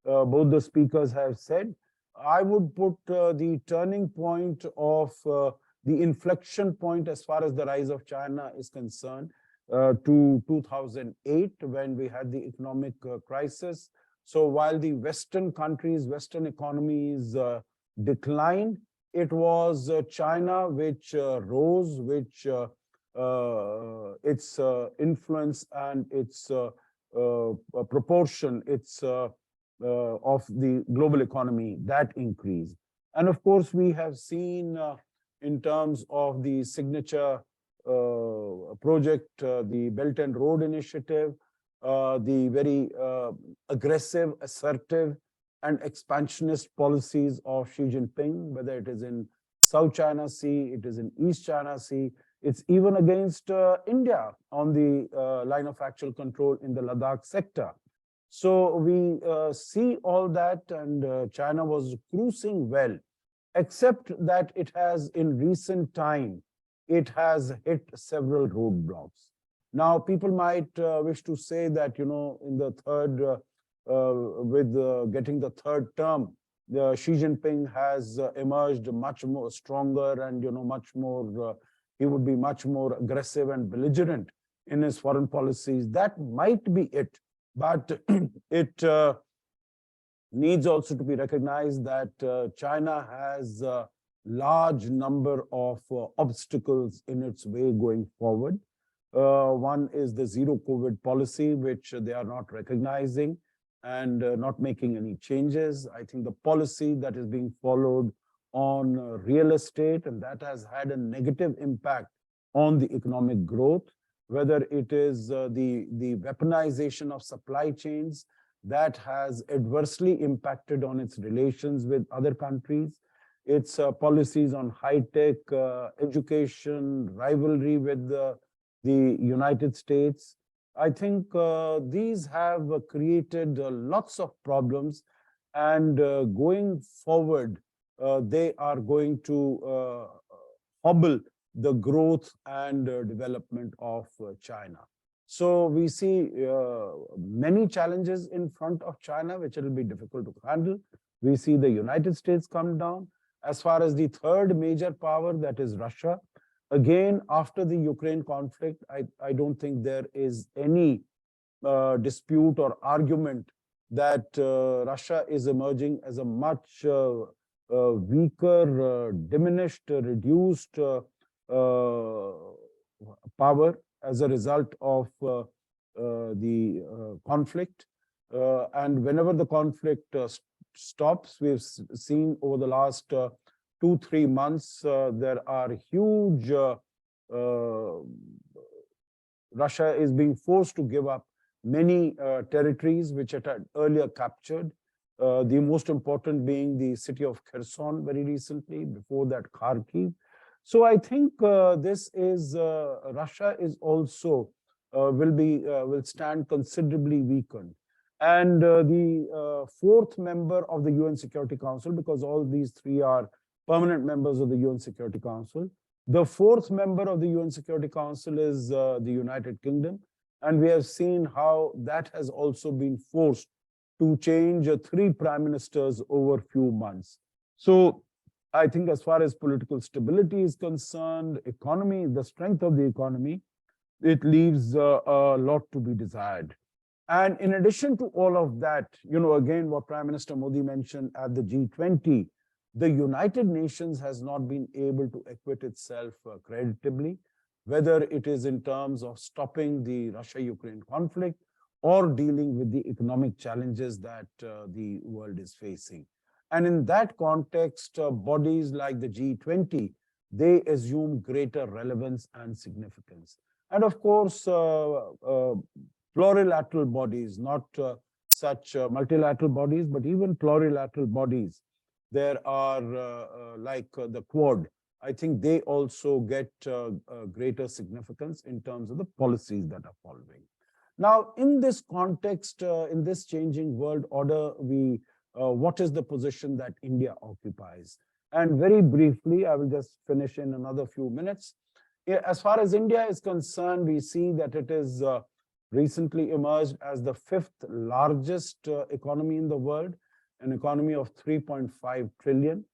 E: both the speakers have said. I would put the turning point of the inflection point as far as the rise of China is concerned to 2008, when we had the economic crisis. So while the Western countries, Western economies declined, it was China which rose, which its influence and its proportion, of the global economy, that increased. And of course, we have seen in terms of the signature project, the Belt and Road Initiative, the very aggressive, assertive, and expansionist policies of Xi Jinping, whether it is in South China Sea, it is in East China Sea, it's even against India on the line of actual control in the Ladakh sector. So we see all that, and China was cruising well, except that it has in recent time, it has hit several roadblocks. Now, people might wish to say that, in the third, with getting the third term, Xi Jinping has emerged much more stronger and, much more, he would be much more aggressive and belligerent in his foreign policies. That might be it. But it needs also to be recognized that China has a large number of obstacles in its way going forward. One is the zero COVID policy, which they are not recognizing and not making any changes. I think the policy that is being followed on real estate, and that has had a negative impact on the economic growth, whether it is the weaponization of supply chains that has adversely impacted on its relations with other countries, its policies on high-tech education, rivalry with the United States. I think these have created lots of problems, and going forward, they are going to hobble the growth and development of China. So we see many challenges in front of China, which will be difficult to handle. We see the United States come down. As far as the third major power, that is Russia. Again, after the Ukraine conflict, I don't think there is any dispute or argument that Russia is emerging as a much weaker, diminished, reduced power as a result of the conflict. And whenever the conflict stops, we've seen over the last 2-3 months, there are huge, Russia is being forced to give up many territories which it had earlier captured. The most important being the city of Kherson very recently, before that Kharkiv. So I think this is Russia is also will stand considerably weakened. And the fourth member of the UN Security Council, because all these three are permanent members of the UN Security Council, the fourth member of the UN Security Council is the United Kingdom. And we have seen how that has also been forced to change three prime ministers over a few months. So I think as far as political stability is concerned, economy, the strength of the economy, it leaves a lot to be desired. And in addition to all of that, again, what Prime Minister Modi mentioned at the G20, the United Nations has not been able to acquit itself creditably, whether it is in terms of stopping the Russia-Ukraine conflict or dealing with the economic challenges that the world is facing. And in that context, bodies like the G20, they assume greater relevance and significance. And of course, plurilateral bodies, not such multilateral bodies, but even plurilateral bodies. There are like the Quad. I think they also get greater significance in terms of the policies that are following. Now, in this context, in this changing world order, what is the position that India occupies? And very briefly, I will just finish in another few minutes. As far as India is concerned, we see that it is recently emerged as the fifth largest economy in the world, an economy of $3.5 trillion.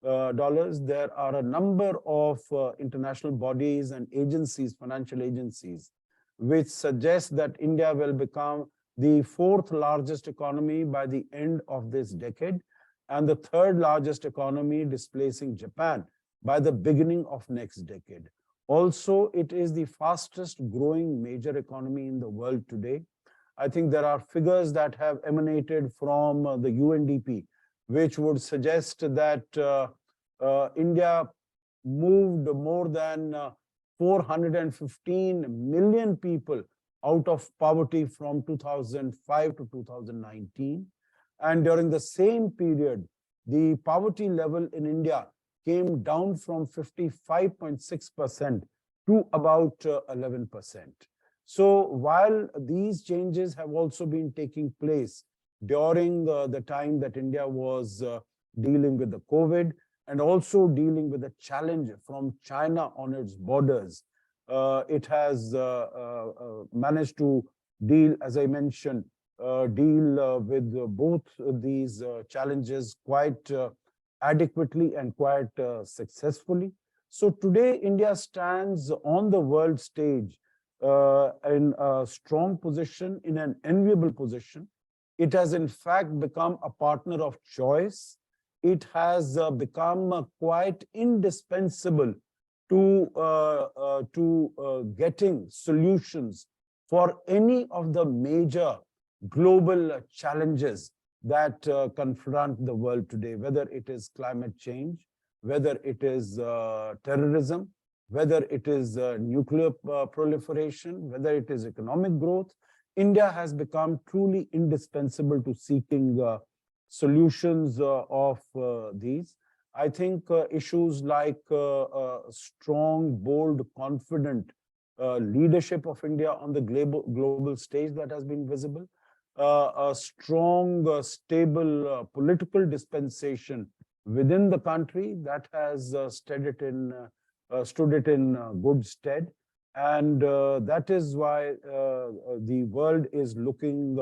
E: There are a number of international bodies and agencies, financial agencies, which suggest that India will become the fourth largest economy by the end of this decade, and the third largest economy, displacing Japan, by the beginning of next decade. Also, it is the fastest growing major economy in the world today. I think there are figures that have emanated from the UNDP, which would suggest that India moved more than 415 million people out of poverty from 2005 to 2019. And during the same period, the poverty level in India came down from 55.6% to about 11%. So while these changes have also been taking place during the time that India was dealing with the COVID and also dealing with the challenge from China on its borders, it has managed to deal, as I mentioned, with both these challenges quite adequately and quite successfully. So today, India stands on the world stage in a strong position, in an enviable position. It has in fact become a partner of choice. It has become quite indispensable to getting solutions for any of the major global challenges that confront the world today, whether it is climate change, whether it is terrorism, whether it is nuclear proliferation, whether it is economic growth. India has become truly indispensable to seeking solutions of these. I think issues like strong, bold, confident leadership of India on the global stage that has been visible, a strong, stable political dispensation within the country that has stood it in good stead. And that is why the world is looking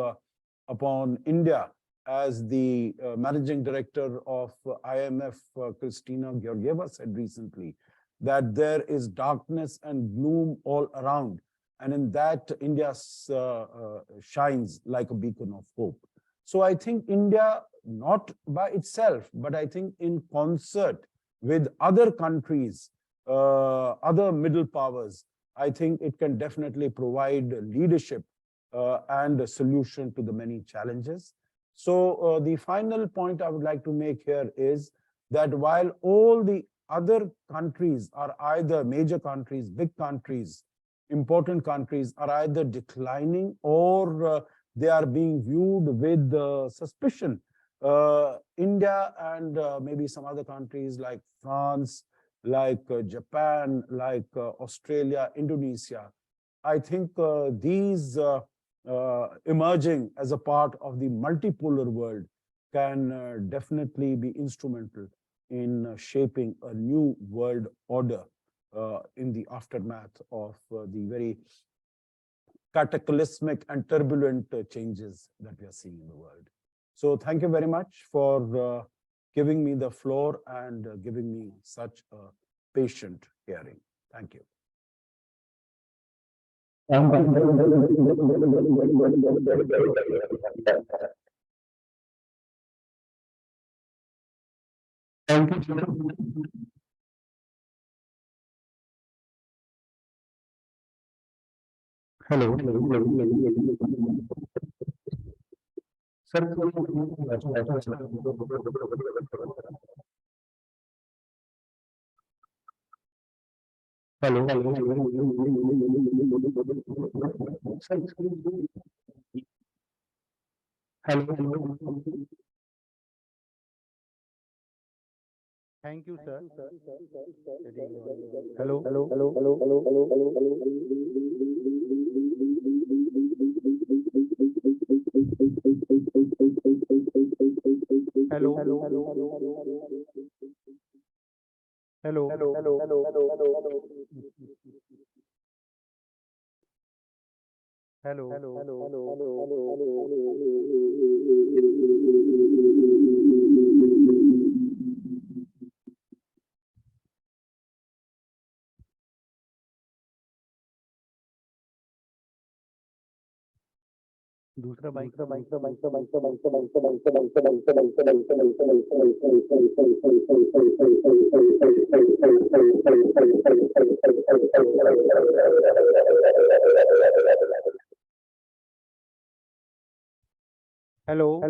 E: upon India as the managing director of IMF, Christina Georgieva, said recently, that there is darkness and gloom all around. And in that, India shines like a beacon of hope. So I think India, not by itself, but I think in concert with other countries, other middle powers, I think it can definitely provide leadership and a solution to the many challenges. So the final point I would like to make here is that while all the other countries are either major countries, big countries, important countries are either declining or they are being viewed with suspicion. India and maybe some other countries like France, like Japan, like Australia, Indonesia, I think these emerging as a part of the multipolar world can definitely be instrumental in shaping a new world order in the aftermath of the very cataclysmic and turbulent changes that we are seeing in the world. So thank you very much for giving me the floor and giving me such a patient hearing. Thank you.
A: Hello. Sir. Hello. Hello. Thank you, sir. Hello. दूसरा bike hello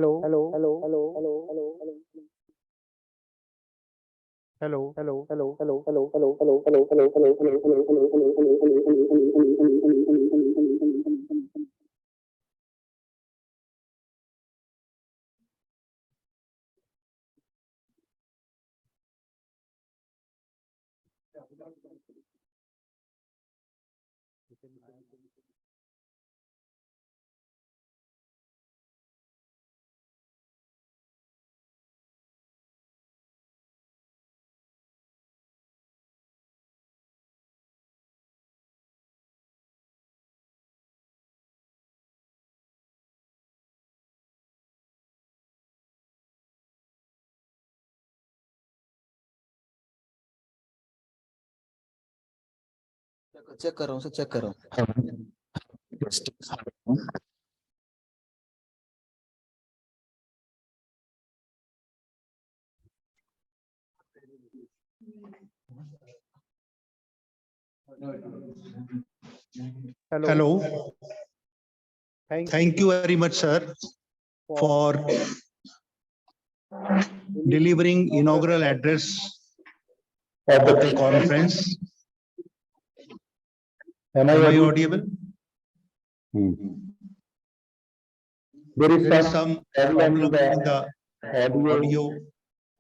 F: check कर रहा हूँ sir, check कर रहा हूँ।
C: Hello. Thank you very much, sir, for delivering inaugural address of the conference. Am I audible? There is some problem in the audio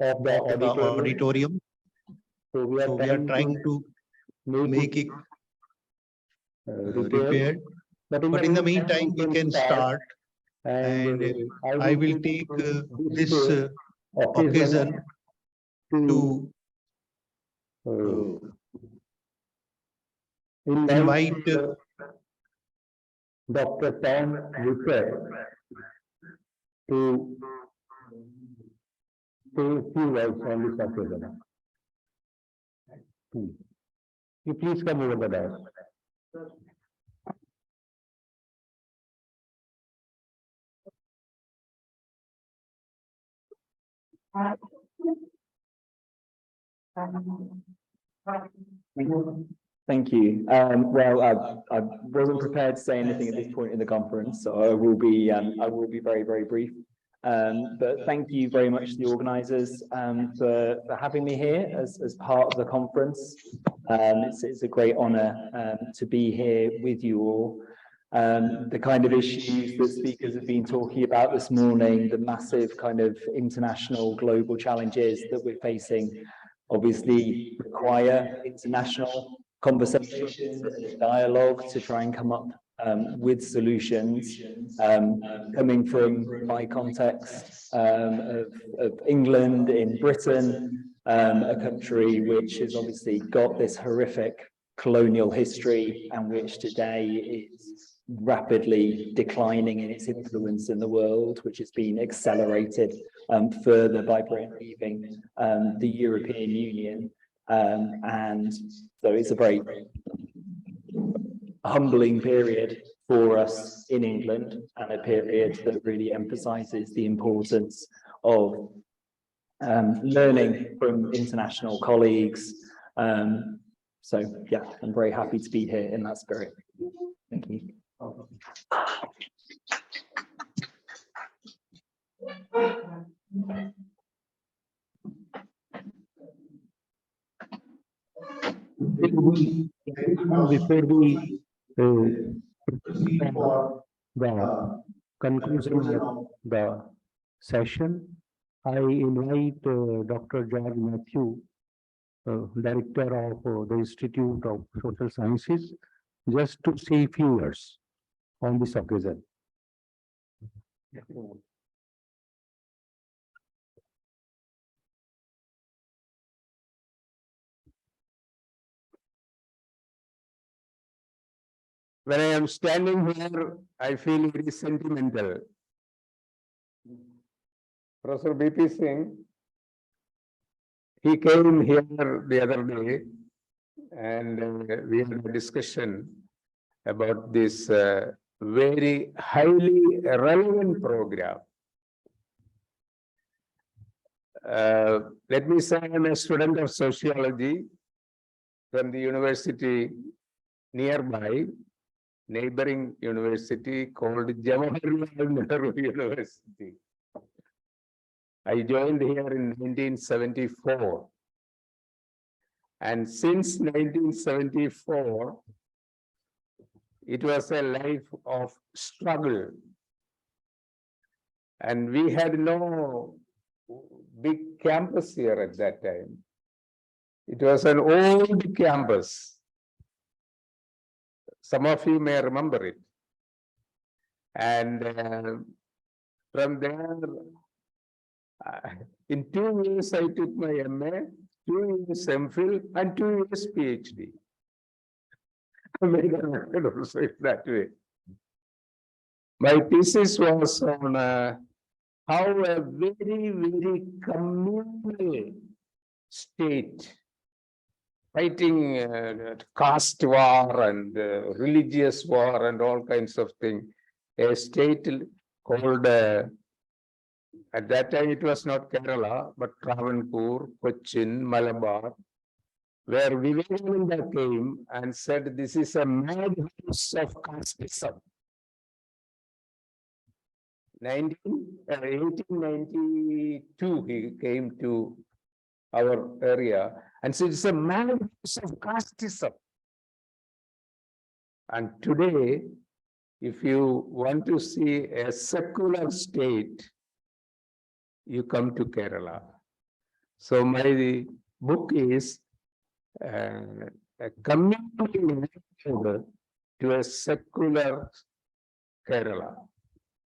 C: of the auditorium. So we are trying to make it repaired. But in the meantime, we can start, and I will take this occasion to invite Dr. Tom to say a few words on this occasion. You please come over the dais.
G: Thank you. Well, I wasn't prepared to say anything at this point in the conference, so I will be very, very brief. But thank you very much to the organisers for having me here as part of the conference. It's a great honour to be here with you all. The kind of issues that speakers have been talking about this morning, the massive kind of international global challenges that we're facing, obviously require international conversations and dialogue to try and come up with solutions. Coming from my context of England in Britain, a country which has obviously got this horrific colonial history and which today is rapidly declining in its influence in the world, which has been accelerated further by Britain leaving the European Union. And so it's a very humbling period for us in England, and a period that really emphasizes the importance of learning from international colleagues. So yeah, I'm very happy to be here in that spirit. Thank you.
A: Before we proceed for the conclusion of the session, I invite Dr. George Mathew, Director of the Institute of Social Sciences, just to say a few words on this occasion. When I am standing here, I feel very sentimental. Professor B.P. Singh, he came here the other day, and we had a discussion about this very highly relevant program. Let me say I'm a student of sociology from the university nearby, neighboring university called Jawaharlal Nehru University. I joined here in 1974. And since 1974, it was a life of struggle. And we had no big campus here at that time. It was an old campus. Some of you may remember it. And from there, in 2 years, I took my MA, 2 years MPhil, and 2 years PhD. I made a record also that way. My thesis was on how a very, very communal state, fighting caste war and religious war and all kinds of things, a state called, at that time it was not Kerala, but Travancore, Cochin, Malabar, where Vivekananda came and said, this is a madhouse of casteism. 1892, he came to our area and said, it's a madhouse of casteism. And today, if you want to see a secular state, you come to Kerala. So my book is a communal to a secular Kerala.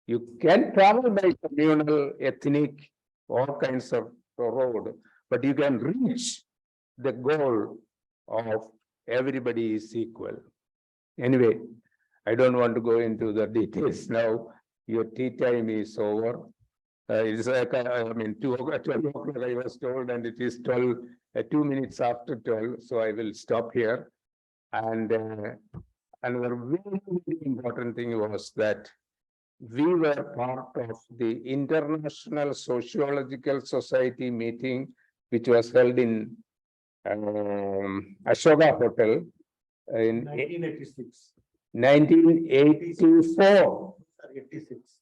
A: You can travel by communal, ethnic, all kinds of road, but you can reach the goal of everybody is equal. Anyway, I don't want to go into the details now. Your tea time is over. It's like, 12 o'clock I was told, and it is 2 minutes after 12, so I will stop here. And another very, very important thing was that we were part of the International Sociological Society meeting, which was held in Ashoka Hotel in 1986. 1984. 86.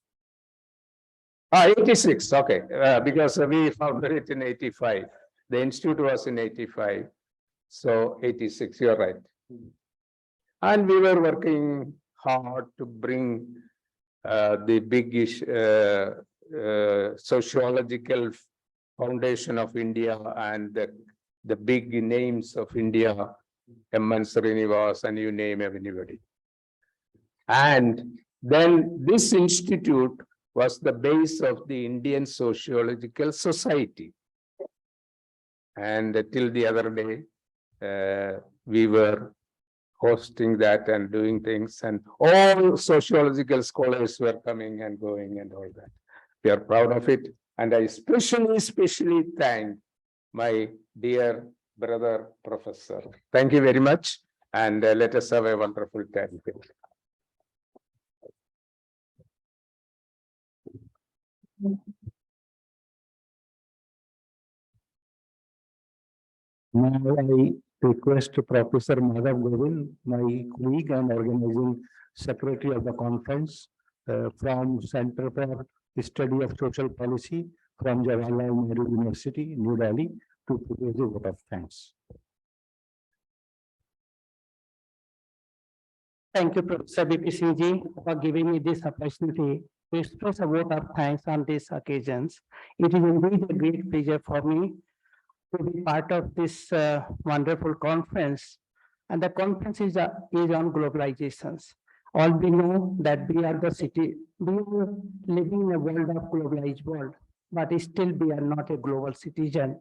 H: 86, okay, because we founded it in 85. The institute was in 85. So 86, you're right. And we were working hard to bring the big sociological foundation of India and the big names of India, M.N. Srinivas, and you name anybody. And then this institute was the base of the Indian Sociological Society. And till the other day, we were hosting that and doing things, and all sociological scholars were coming and going and all that. We are proud of it. And I especially thank my dear brother, Professor. Thank you very much. And let us have a wonderful time.
A: Now I request Professor Madhav Govind, my colleague and organizing secretary of the conference from Center for the Study of Social Policy from Jawaharlal Nehru University, New Delhi, to propose a vote of thanks.
I: Thank you, Professor B.P. Singh, for giving me this opportunity to express a vote of thanks on these occasions. It is indeed a great pleasure for me to be part of this wonderful conference. And the conference is on globalizations. All we know that we are living in a world of globalized world, but still we are not a global citizen.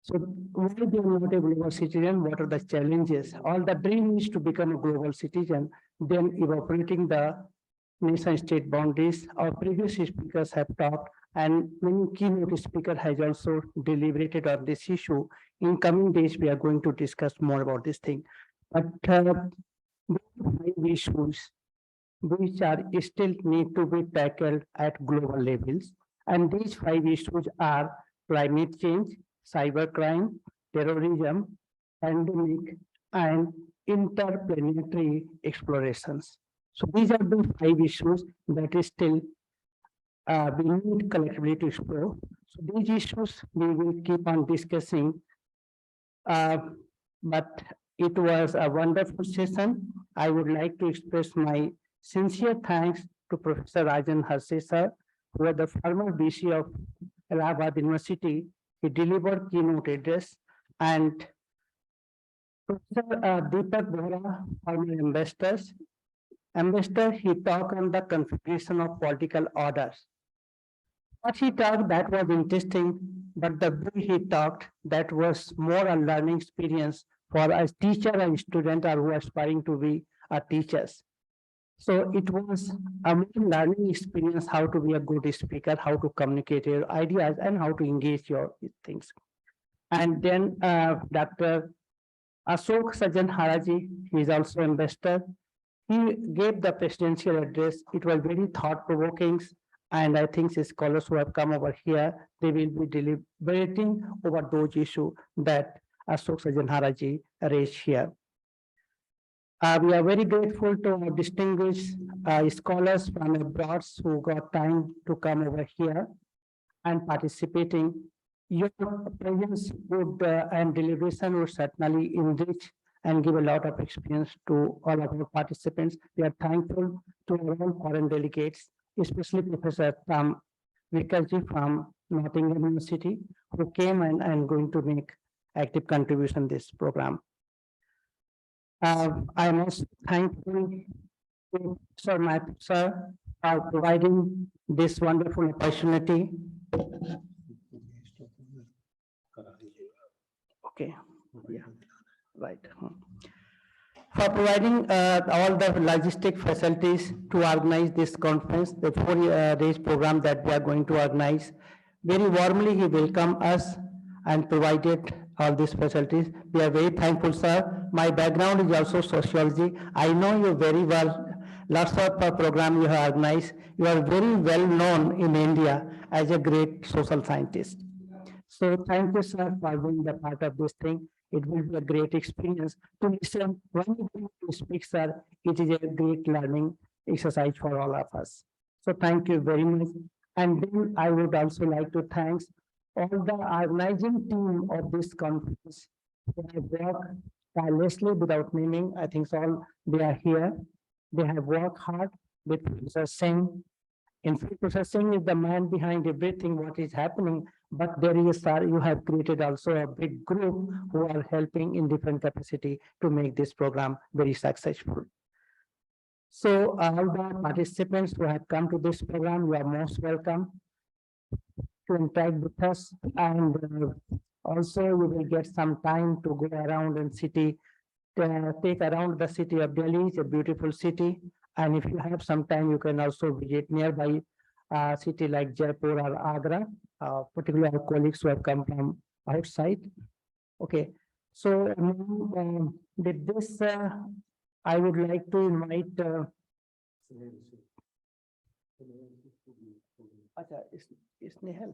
I: So why we are not a global citizen? What are the challenges? All the dream is to become a global citizen, then evaporating the nation state boundaries. Our previous speakers have talked, and many keynote speaker has also deliberated on this issue. In coming days, we are going to discuss more about this thing. But five issues which are still need to be tackled at global levels. And these 5 issues are climate change, cybercrime, terrorism, pandemic, and interplanetary explorations. So these are the 5 issues that is still we need collectively to explore. So these issues we will keep on discussing. But it was a wonderful session. I would like to express my sincere thanks to Professor Rajan Harshe sir, who was the former VC of Allahabad University. He delivered keynote address, and Professor Deepak Vora, former ambassador, he talked on the configuration of political orders. What he talked, that was interesting, but the way he talked, that was more a learning experience for a teacher and student or who are aspiring to be a teachers. So it was a learning experience how to be a good speaker, how to communicate your ideas, and how to engage your things. And then Dr. Ashok Sajjanhar, he is also ambassador. He gave the presidential address. It was very thought-provoking, and I think the scholars who have come over here, they will be deliberating over those issues that Ashok Sajjanhar raised here. We are very grateful to our distinguished scholars from abroad who got time to come over here and participating. Your presence would and deliberation would certainly enrich and give a lot of experience to all of our participants. We are thankful to our own foreign delegates, especially Professor Vikarji from Nottingham University, who came and going to make active contribution to this program. I am also thankful to Sir Mathew sir for providing this wonderful opportunity. Okay, yeah, right. For providing all the logistic facilities to organize this conference, the 4-day program that we are going to organize. Very warmly he welcomed us and provided all these facilities. We are very thankful, sir. My background is also sociology. I know you very well. Lots of programs you have organized. You are very well known in India as a great social scientist. So thank you, sir, for being the part of this thing. It will be a great experience to listen when you speak, sir. It is a great learning exercise for all of us. So thank you very much. And then I would also like to thank all the organizing team of this conference. They have worked tirelessly without naming. I think all they are here. They have worked hard with Professor Singh. In fact, Professor Singh is the man behind everything what is happening. But there is, you have created also a big group who are helping in different capacity to make this program very successful. So all the participants who have come to this program, you are most welcome to interact with us, and also you will get some time to go around in city, take around the city of Delhi. It's a beautiful city, and if you have some time, you can also visit nearby city like Jaipur or Agra, particularly our colleagues who have come from outside. Okay, so with this, I would like to invite. Snehal,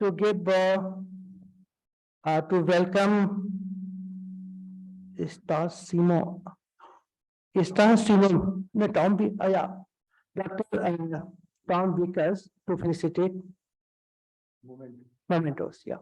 I: to give to welcome Stasimo, no, Tom, yeah, Dr. Tom Vickers to felicitate mementos, yeah.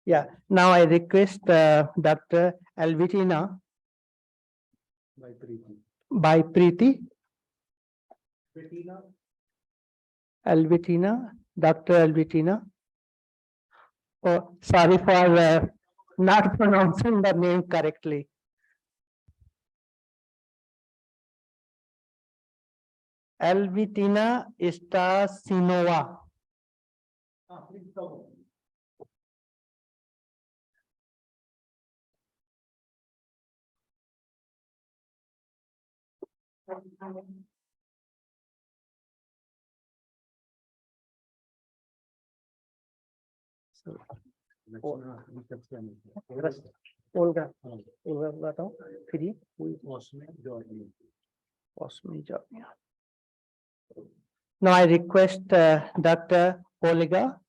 I: Yeah, now I request Dr. Alvitina by Preeti. Alvitina, Dr. Alvitina. Oh, sorry for not pronouncing the name correctly. Alvitina Stasinova. Olga, बताओ फिर Now I request Dr. Olga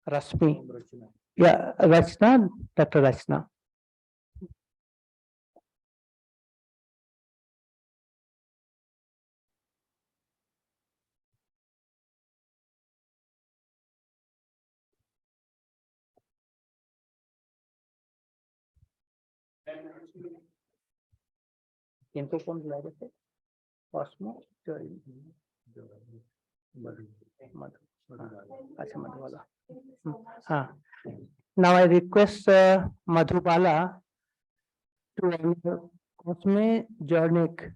I: Rasmi. Yeah, Rachna, Dr. Rachna. इनको कौन बुला रहे थे? Cosmo, अच्छा मधुबाला. हाँ. Now I request Madhubala to enter Cosme Jornik.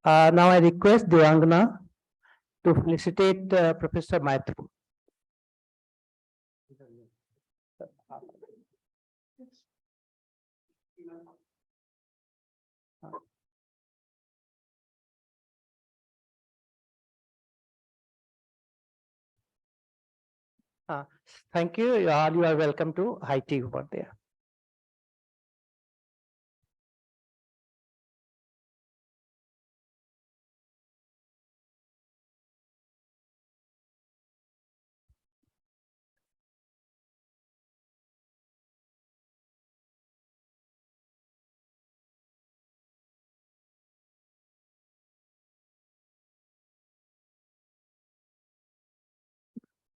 I: Now I request Devangana to felicitate Professor Mathew. Thank you. All you are welcome to high tea over there.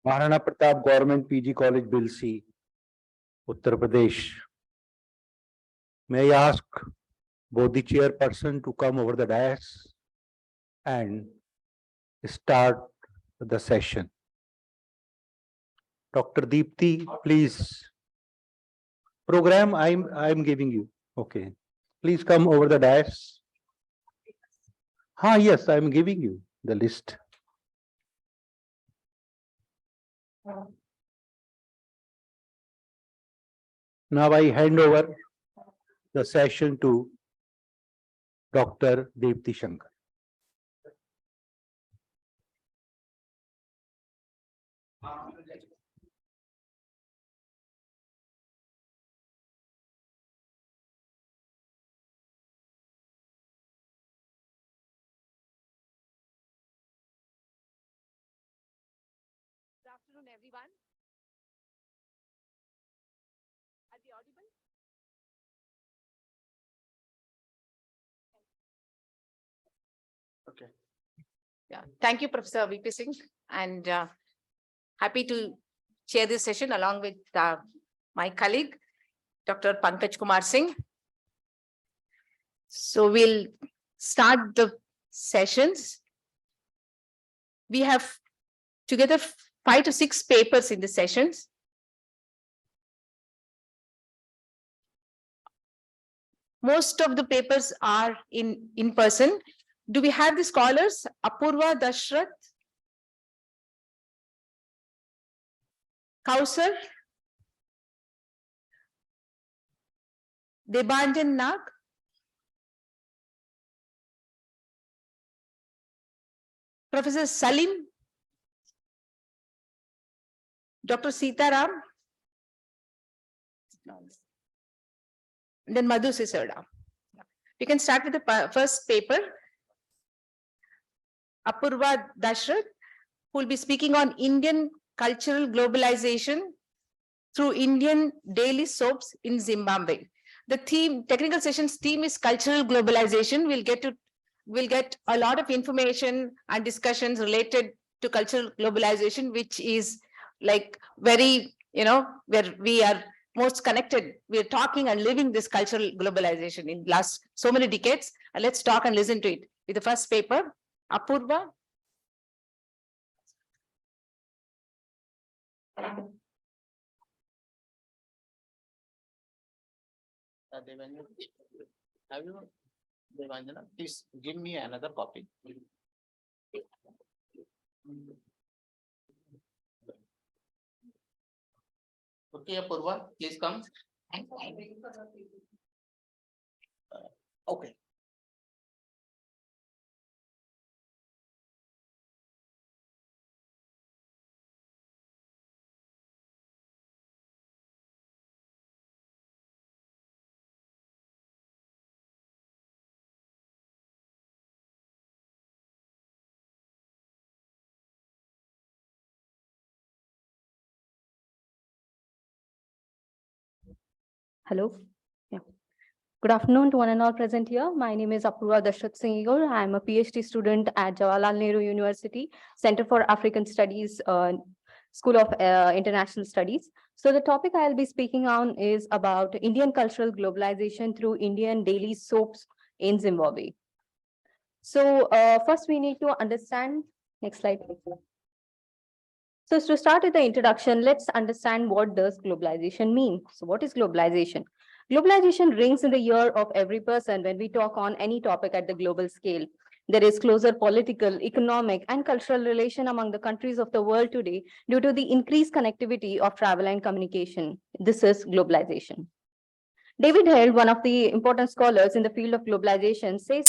A: Maharana Pratap Government PG College, Bilsi, Uttar Pradesh. May I ask both the chairperson to come over the dais and start the session. Dr. Deepti, please. Program I'm giving you. Okay. Please come over the dais. Yes, I'm giving you the list. Now I hand over the session to Dr. Deepti Shankar.
J: Good afternoon, everyone. Are we audible? Okay. Yeah, thank you, Professor VP Singh, and happy to chair this session along with my colleague, Dr. Pankaj Kumar Singh. So we'll start the sessions. We have together 5 to 6 papers in the sessions. Most of the papers are in person. Do we have the scholars? Apurva Dashrath, Kausar, Debanjan Nag, Professor Salim, Dr. Sitaram, then Madhu Sisoda. We can start with the first paper. Apurva Dashrath, who will be speaking on Indian cultural globalization through Indian daily soaps in Zimbabwe. The theme, technical sessions theme is cultural globalization. We'll get a lot of information and discussions related to cultural globalization, which is like very, where we are most connected. We are talking and living this cultural globalization in last so many decades. And let's talk and listen to it with the first paper. Apurva.
K: Devanjana, please give me another copy. Okay, Apurva, please come. Okay.
L: Hello. Yeah. Good afternoon to one and all present here. My name is Apurva Dashrath Singh. I am a PhD student at Jawaharlal Nehru University, Center for African Studies, School of International Studies. So the topic I'll be speaking on is about Indian cultural globalization through Indian daily soaps in Zimbabwe. So first we need to understand, next slide. So to start with the introduction, let's understand what does globalization mean. So what is globalization? Globalization rings in the ear of every person when we talk on any topic at the global scale. There is closer political, economic, and cultural relation among the countries of the world today due to the increased connectivity of travel and communication. This is globalization. David Held, one of the important scholars in the field of globalization, says